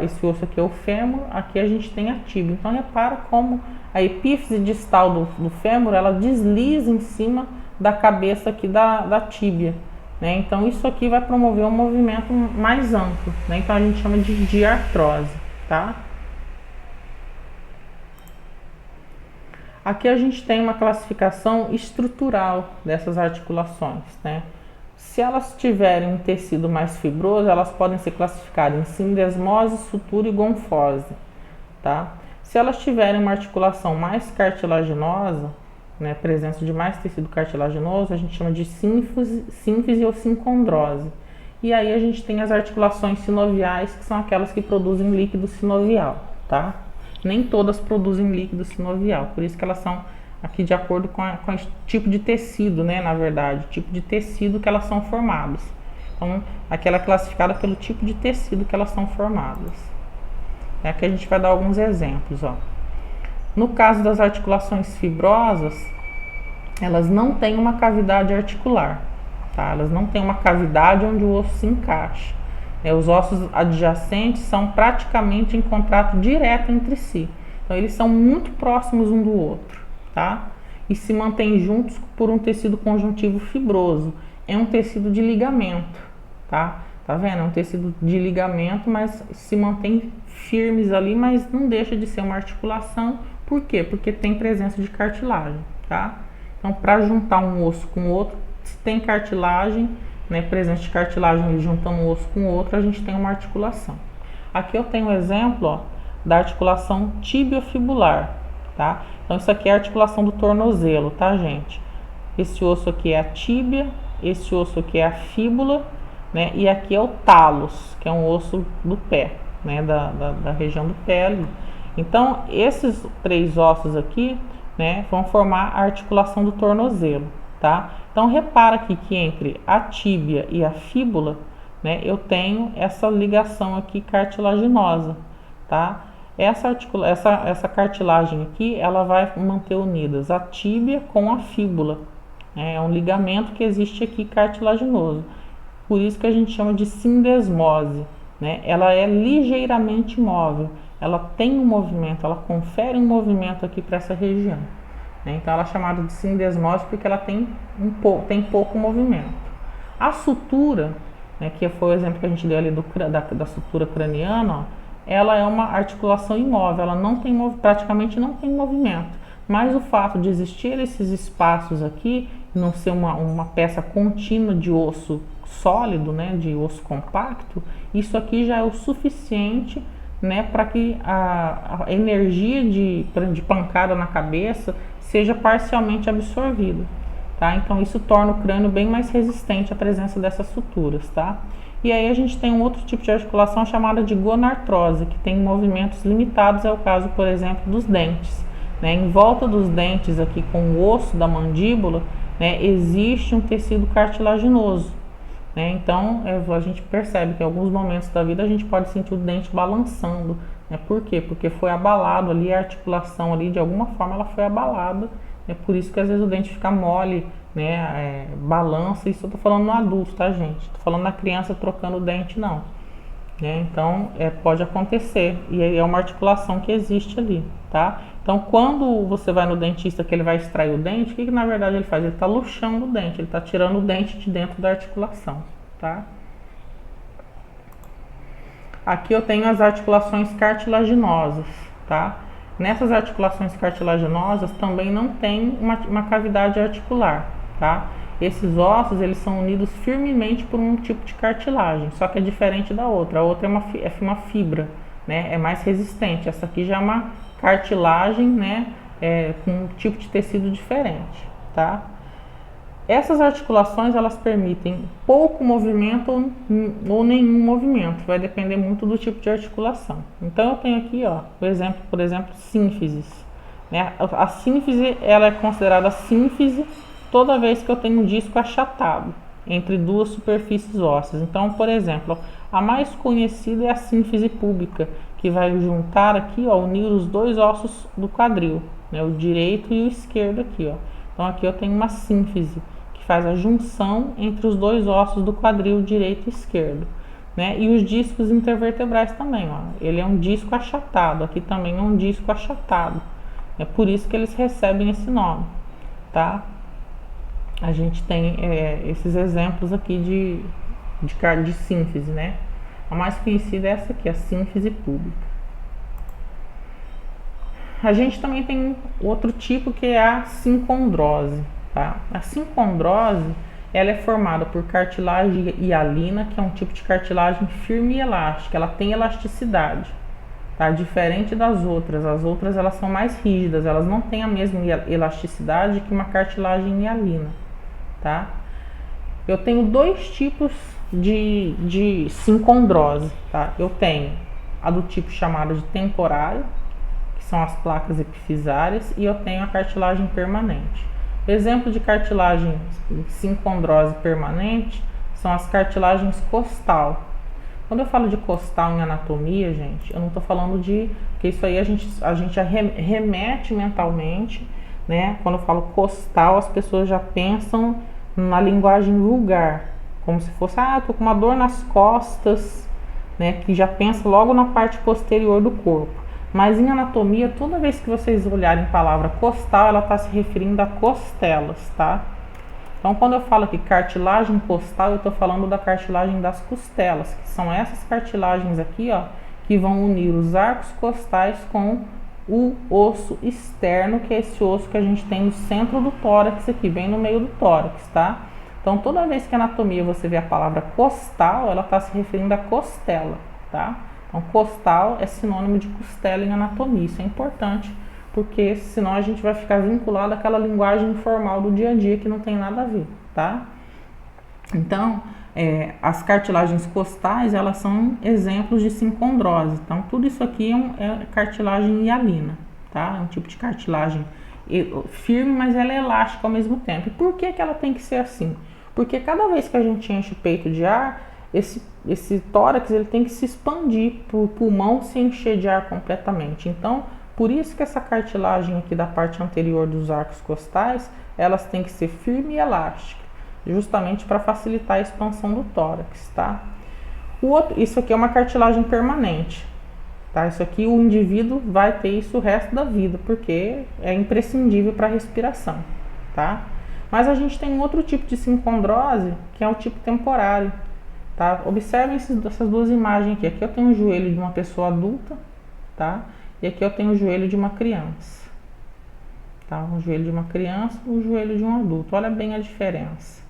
esse osso aqui é o fêmur, aqui a gente tem a tíbia. Então, repara como a epífise distal do fêmur, ela desliza em cima da cabeça aqui da tíbia. Né? Então, isso aqui vai promover um movimento mais amplo. Né? Então, a gente chama de diartrose. Tá? Aqui a gente tem uma classificação estrutural dessas articulações. Né? Se elas tiverem um tecido mais fibroso, elas podem ser classificadas em sindesmose, sutura e gonfose. Tá? Se elas tiverem uma articulação mais cartilaginosa, né, presença de mais tecido cartilaginoso, a gente chama de sínfise ou sincondrose. E aí a gente tem as articulações sinoviais, que são aquelas que produzem líquido sinovial, tá? Nem todas produzem líquido sinovial, por isso que elas são aqui de acordo com o tipo de tecido, né, na verdade, tipo de tecido que elas são formadas. Então, aqui ela é classificada pelo tipo de tecido que elas são formadas. Aqui a gente vai dar alguns exemplos, ó. No caso das articulações fibrosas, elas não têm uma cavidade articular, tá? Elas não têm uma cavidade onde o osso se encaixa. Os ossos adjacentes são praticamente em contato direto entre si. Então, eles são muito próximos um do outro, tá? E se mantêm juntos por um tecido conjuntivo fibroso. É um tecido de ligamento, tá? Tá vendo? É um tecido de ligamento, mas se mantém firmes ali, mas não deixa de ser uma articulação. Por quê? Porque tem presença de cartilagem, tá? Então, para juntar um osso com o outro, se tem cartilagem, né, presença de cartilagem juntando um osso com o outro, a gente tem uma articulação. Aqui eu tenho um exemplo, ó, da articulação tibiofibular, tá? Então, isso aqui é a articulação do tornozelo, tá, gente? Esse osso aqui é a tíbia, esse osso aqui é a fíbula, né? E aqui é o talos, que é um osso do pé, né, da região do pé ali. Então, esses três ossos aqui, né, vão formar a articulação do tornozelo, tá? Então, repara aqui que entre a tíbia e a fíbula, né, eu tenho essa ligação aqui cartilaginosa, tá? Essa cartilagem aqui, ela vai manter unidas a tíbia com a fíbula, né? É um ligamento que existe aqui cartilaginoso. Por isso que a gente chama de sindesmose, né? Ela é ligeiramente móvel. Ela tem um movimento, ela confere um movimento aqui para essa região. Né? Então, ela é chamada de sindesmose porque ela tem pouco movimento. A sutura, né, que foi o exemplo que a gente deu ali da sutura craniana, ó, ela é uma articulação imóvel, ela não tem, praticamente não tem movimento. Mas o fato de existir esses espaços aqui, não ser uma peça contínua de osso sólido, né, de osso compacto, isso aqui já é o suficiente, né, para que a energia de pancada na cabeça seja parcialmente absorvida, tá? Então, isso torna o crânio bem mais resistente à presença dessas suturas, tá? E aí a gente tem um outro tipo de articulação chamada de gonartrose, que tem movimentos limitados, é o caso, por exemplo, dos dentes, né? Em volta dos dentes aqui com o osso da mandíbula, né, existe um tecido cartilaginoso, né? Então, a gente percebe que em alguns momentos da vida a gente pode sentir o dente balançando, né? Por quê? Porque foi abalado ali, a articulação ali, de alguma forma ela foi abalada, é por isso que às vezes o dente fica mole, né? Balança. Isso eu tô falando no adulto, tá, gente? Tô falando na criança trocando o dente, não, né? Então, pode acontecer, e é uma articulação que existe ali, tá? Então, quando você vai no dentista que ele vai extrair o dente, o que na verdade ele faz? Ele está luxando o dente, ele está tirando o dente de dentro da articulação, tá? Aqui eu tenho as articulações cartilaginosas, tá? Nessas articulações cartilaginosas também não tem uma cavidade articular, tá? Esses ossos, eles são unidos firmemente por um tipo de cartilagem, só que é diferente da outra. A outra é uma fibra, né? É mais resistente. Essa aqui já é uma cartilagem, né? Com um tipo de tecido diferente, tá? Essas articulações, elas permitem pouco movimento ou nenhum movimento, vai depender muito do tipo de articulação. Então eu tenho aqui, ó, o exemplo, por exemplo, sínfises, né? A sínfise, ela é considerada sínfise toda vez que eu tenho um disco achatado entre duas superfícies ósseas. Então, por exemplo, a mais conhecida é a sínfise púbica, que vai juntar aqui, ó, unir os dois ossos do quadril, né? O direito e o esquerdo aqui, ó. Então aqui eu tenho uma sínfise, faz a junção entre os dois ossos do quadril direito e esquerdo, né? E os discos intervertebrais também, ó. Ele é um disco achatado, aqui também é um disco achatado. É por isso que eles recebem esse nome, tá? A gente tem esses exemplos aqui de sínfise, né? A mais conhecida é essa aqui, a sínfise púbica. A gente também tem outro tipo que é a sincondrose. Tá? A sincondrose, ela é formada por cartilagem hialina, que é um tipo de cartilagem firme e elástica, ela tem elasticidade, tá? Diferente das outras. As outras, elas são mais rígidas, elas não têm a mesma elasticidade que uma cartilagem hialina, tá? Eu tenho dois tipos de sincondrose, tá? Eu tenho a do tipo chamado de temporário, que são as placas epifisárias, e eu tenho a cartilagem permanente. Exemplo de cartilagem sincondrose permanente são as cartilagens costal. Quando eu falo de costal em anatomia, gente, eu não estou falando de... Porque isso aí a gente já remete mentalmente, né? Quando eu falo costal, as pessoas já pensam na linguagem vulgar, como se fosse, tô com uma dor nas costas, né? Que já pensa logo na parte posterior do corpo. Mas em anatomia, toda vez que vocês olharem a palavra costal, ela está se referindo a costelas, tá? Então, quando eu falo aqui cartilagem costal, eu estou falando da cartilagem das costelas, que são essas cartilagens aqui, ó, que vão unir os arcos costais com o osso externo, que é esse osso que a gente tem no centro do tórax aqui, bem no meio do tórax, tá? Então, toda vez que a anatomia você vê a palavra costal, ela está se referindo a costela, tá? Então, costal é sinônimo de costela em anatomia. Isso é importante, porque senão a gente vai ficar vinculado àquela linguagem informal do dia a dia que não tem nada a ver, tá? Então, as cartilagens costais, elas são exemplos de sincondrose. Então, tudo isso aqui é cartilagem hialina, tá? É um tipo de cartilagem firme, mas ela é elástica ao mesmo tempo. E por que ela tem que ser assim? Porque cada vez que a gente enche o peito de ar, esse tórax ele tem que se expandir para o pulmão se encher de ar completamente. Então, por isso que essa cartilagem aqui da parte anterior dos arcos costais, elas têm que ser firme e elástica, justamente para facilitar a expansão do tórax, tá? Isso aqui é uma cartilagem permanente, tá? Isso aqui o indivíduo vai ter isso o resto da vida, porque é imprescindível para a respiração, tá? Mas a gente tem um outro tipo de sincondrose, que é o tipo temporário. Tá? Observem essas duas imagens aqui. Aqui eu tenho o joelho de uma pessoa adulta, tá? E aqui eu tenho o joelho de uma criança, tá? O joelho de uma criança e o joelho de um adulto. Olha bem a diferença,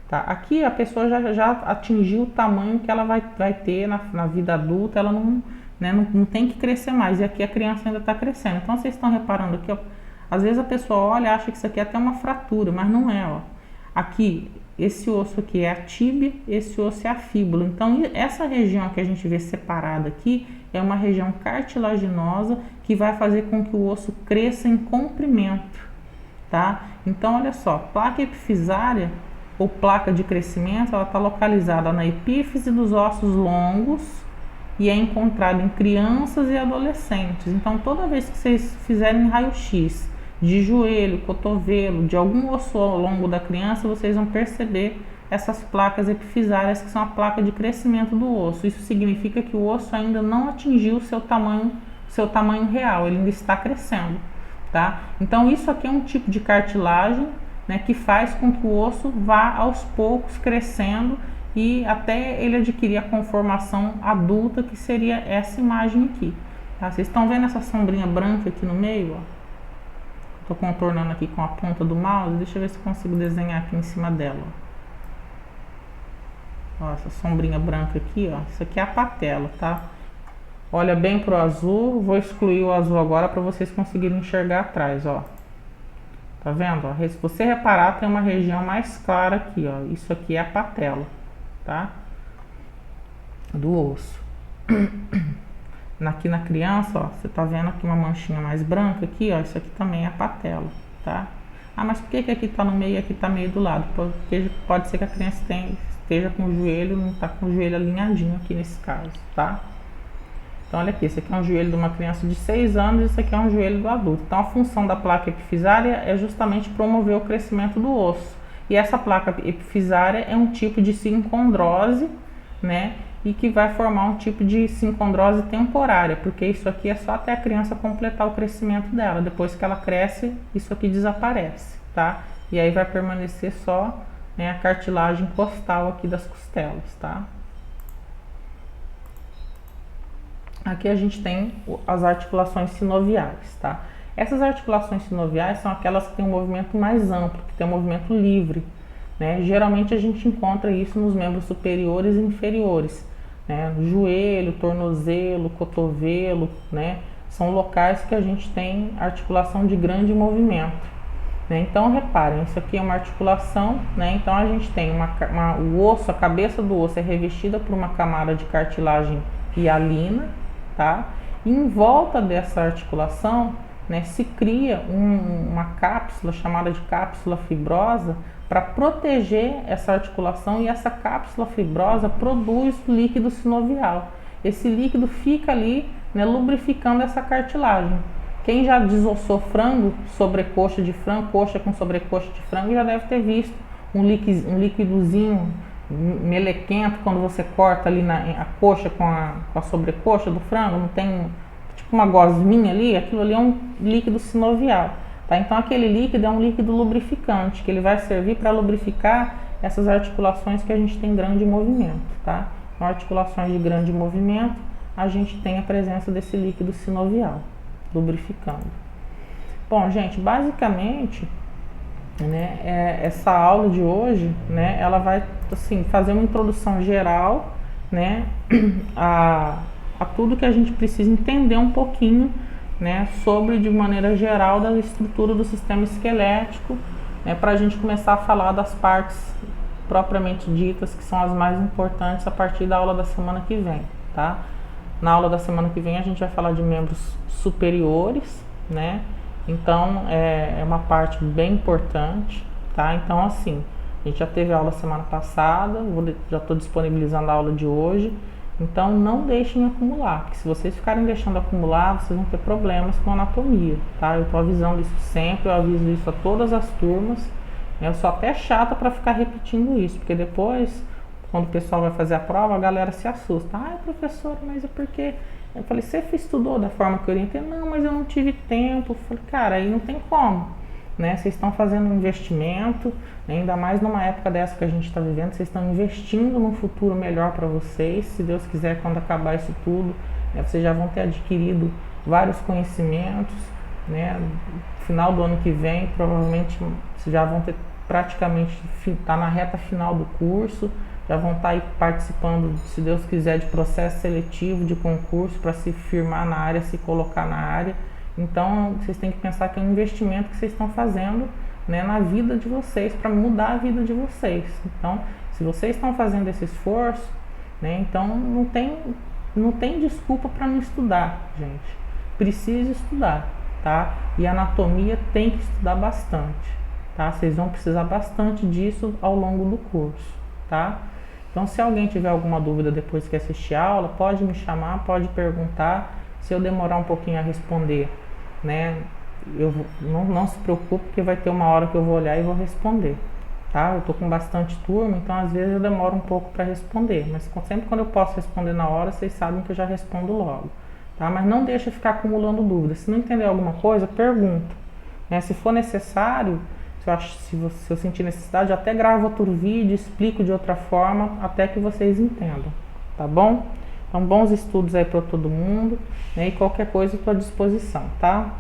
tá? Aqui a pessoa já atingiu o tamanho que ela vai ter na vida adulta. Ela não tem que crescer mais. E aqui a criança ainda está crescendo. Então vocês estão reparando aqui, ó, às vezes a pessoa olha e acha que isso aqui é até uma fratura, mas não é, ó. Aqui, esse osso aqui é a tíbia, esse osso é a fíbula. Então, essa região que a gente vê separada aqui é uma região cartilaginosa que vai fazer com que o osso cresça em comprimento, tá? Então, olha só, placa epifisária ou placa de crescimento, ela está localizada na epífise dos ossos longos e é encontrada em crianças e adolescentes. Então, toda vez que vocês fizerem raio-x de joelho, cotovelo, de algum osso longo da criança, vocês vão perceber essas placas epifisárias, que são a placa de crescimento do osso. Isso significa que o osso ainda não atingiu o seu tamanho real, ele ainda está crescendo, tá? Então, isso aqui é um tipo de cartilagem, né, que faz com que o osso vá aos poucos crescendo e até ele adquirir a conformação adulta, que seria essa imagem aqui, tá? Vocês estão vendo essa sombrinha branca aqui no meio, ó? Estou contornando aqui com a ponta do mouse, deixa eu ver se consigo desenhar aqui em cima dela. Ó, essa sombrinha branca aqui, ó, isso aqui é a patela, tá? Olha bem pro azul, vou excluir o azul agora para vocês conseguirem enxergar atrás, ó. Tá vendo? Ó, se você reparar, tem uma região mais clara aqui, ó. Isso aqui é a patela, tá? Do osso. Aqui na criança, ó, você tá vendo aqui uma manchinha mais branca aqui, ó. Isso aqui também é a patela, tá? Ah, mas por que aqui tá no meio e aqui tá meio do lado? Porque pode ser que a criança esteja com o joelho, não tá com o joelho alinhadinho aqui nesse caso, tá? Então, olha aqui, esse aqui é um joelho de uma criança de 6 anos e esse aqui é um joelho do adulto. Então, a função da placa epifisária é justamente promover o crescimento do osso. E essa placa epifisária é um tipo de sincondrose, né? E que vai formar um tipo de sincondrose temporária, porque isso aqui é só até a criança completar o crescimento dela. Depois que ela cresce, isso aqui desaparece, tá? E aí vai permanecer só, né, a cartilagem costal aqui das costelas, tá? Aqui a gente tem as articulações sinoviais, tá? Essas articulações sinoviais são aquelas que têm um movimento mais amplo, que tem um movimento livre, né? Geralmente a gente encontra isso nos membros superiores e inferiores, né? Joelho, tornozelo, cotovelo, né? São locais que a gente tem articulação de grande movimento, né? Então reparem, isso aqui é uma articulação, né? Então a gente tem o osso, a cabeça do osso é revestida por uma camada de cartilagem hialina, tá? E em volta dessa articulação, né, se cria uma cápsula chamada de cápsula fibrosa para proteger essa articulação, e essa cápsula fibrosa produz líquido sinovial. Esse líquido fica ali, né, lubrificando essa cartilagem. Quem já desossou frango, sobrecoxa de frango, coxa com sobrecoxa de frango, já deve ter visto um líquidozinho melequento quando você corta ali a coxa com a sobrecoxa do frango, não tem tipo uma gosminha ali, aquilo ali é um líquido sinovial, tá? Então aquele líquido é um líquido lubrificante, que ele vai servir para lubrificar essas articulações que a gente tem grande movimento, tá? Então, articulações de grande movimento, a gente tem a presença desse líquido sinovial lubrificando. Bom, gente, basicamente, né, essa aula de hoje, né, ela vai assim fazer uma introdução geral, né, a tudo que a gente precisa entender um pouquinho, né, sobre, de maneira geral, da estrutura do sistema esquelético, né, para a gente começar a falar das partes propriamente ditas, que são as mais importantes, a partir da aula da semana que vem, tá? Na aula da semana que vem a gente vai falar de membros superiores, né? Então é uma parte bem importante, tá? Então assim, a gente já teve a aula semana passada, já estou disponibilizando a aula de hoje. Então não deixem acumular, porque se vocês ficarem deixando acumular, vocês vão ter problemas com anatomia, tá? Eu estou avisando isso sempre, eu aviso isso a todas as turmas, né? Eu sou até chata para ficar repetindo isso, porque depois, quando o pessoal vai fazer a prova, a galera se assusta. Ah, professor, mas é porque... Eu falei, você estudou da forma que eu orientei? Não, mas eu não tive tempo. Eu falei, cara, aí não tem como, né? Vocês estão fazendo um investimento, né? Ainda mais numa época dessa que a gente está vivendo, vocês estão investindo num futuro melhor para vocês. Se Deus quiser, quando acabar isso tudo, né, vocês já vão ter adquirido vários conhecimentos, né? No final do ano que vem, provavelmente, vocês já vão ter praticamente, tá na reta final do curso, já vão estar aí participando, se Deus quiser, de processo seletivo, de concurso, para se firmar na área, se colocar na área. Então, vocês têm que pensar que é um investimento que vocês estão fazendo, né, na vida de vocês, para mudar a vida de vocês. Então, se vocês estão fazendo esse esforço, né, então não tem desculpa para não estudar, gente. Precisa estudar, tá? E anatomia tem que estudar bastante, tá? Vocês vão precisar bastante disso ao longo do curso, tá? Então, se alguém tiver alguma dúvida depois que assistir a aula, pode me chamar, pode perguntar. Se eu demorar um pouquinho a responder, né, não se preocupe, porque vai ter uma hora que eu vou olhar e vou responder, tá? Eu tô com bastante turma, então às vezes eu demoro um pouco para responder, mas sempre quando eu posso responder na hora, vocês sabem que eu já respondo logo, tá? Mas não deixa ficar acumulando dúvidas. Se não entender alguma coisa, pergunta, né? Se for necessário, se eu sentir necessidade, eu até gravo outro vídeo, explico de outra forma, até que vocês entendam, tá bom? Então, bons estudos aí para todo mundo, né? E qualquer coisa eu estou à disposição, tá?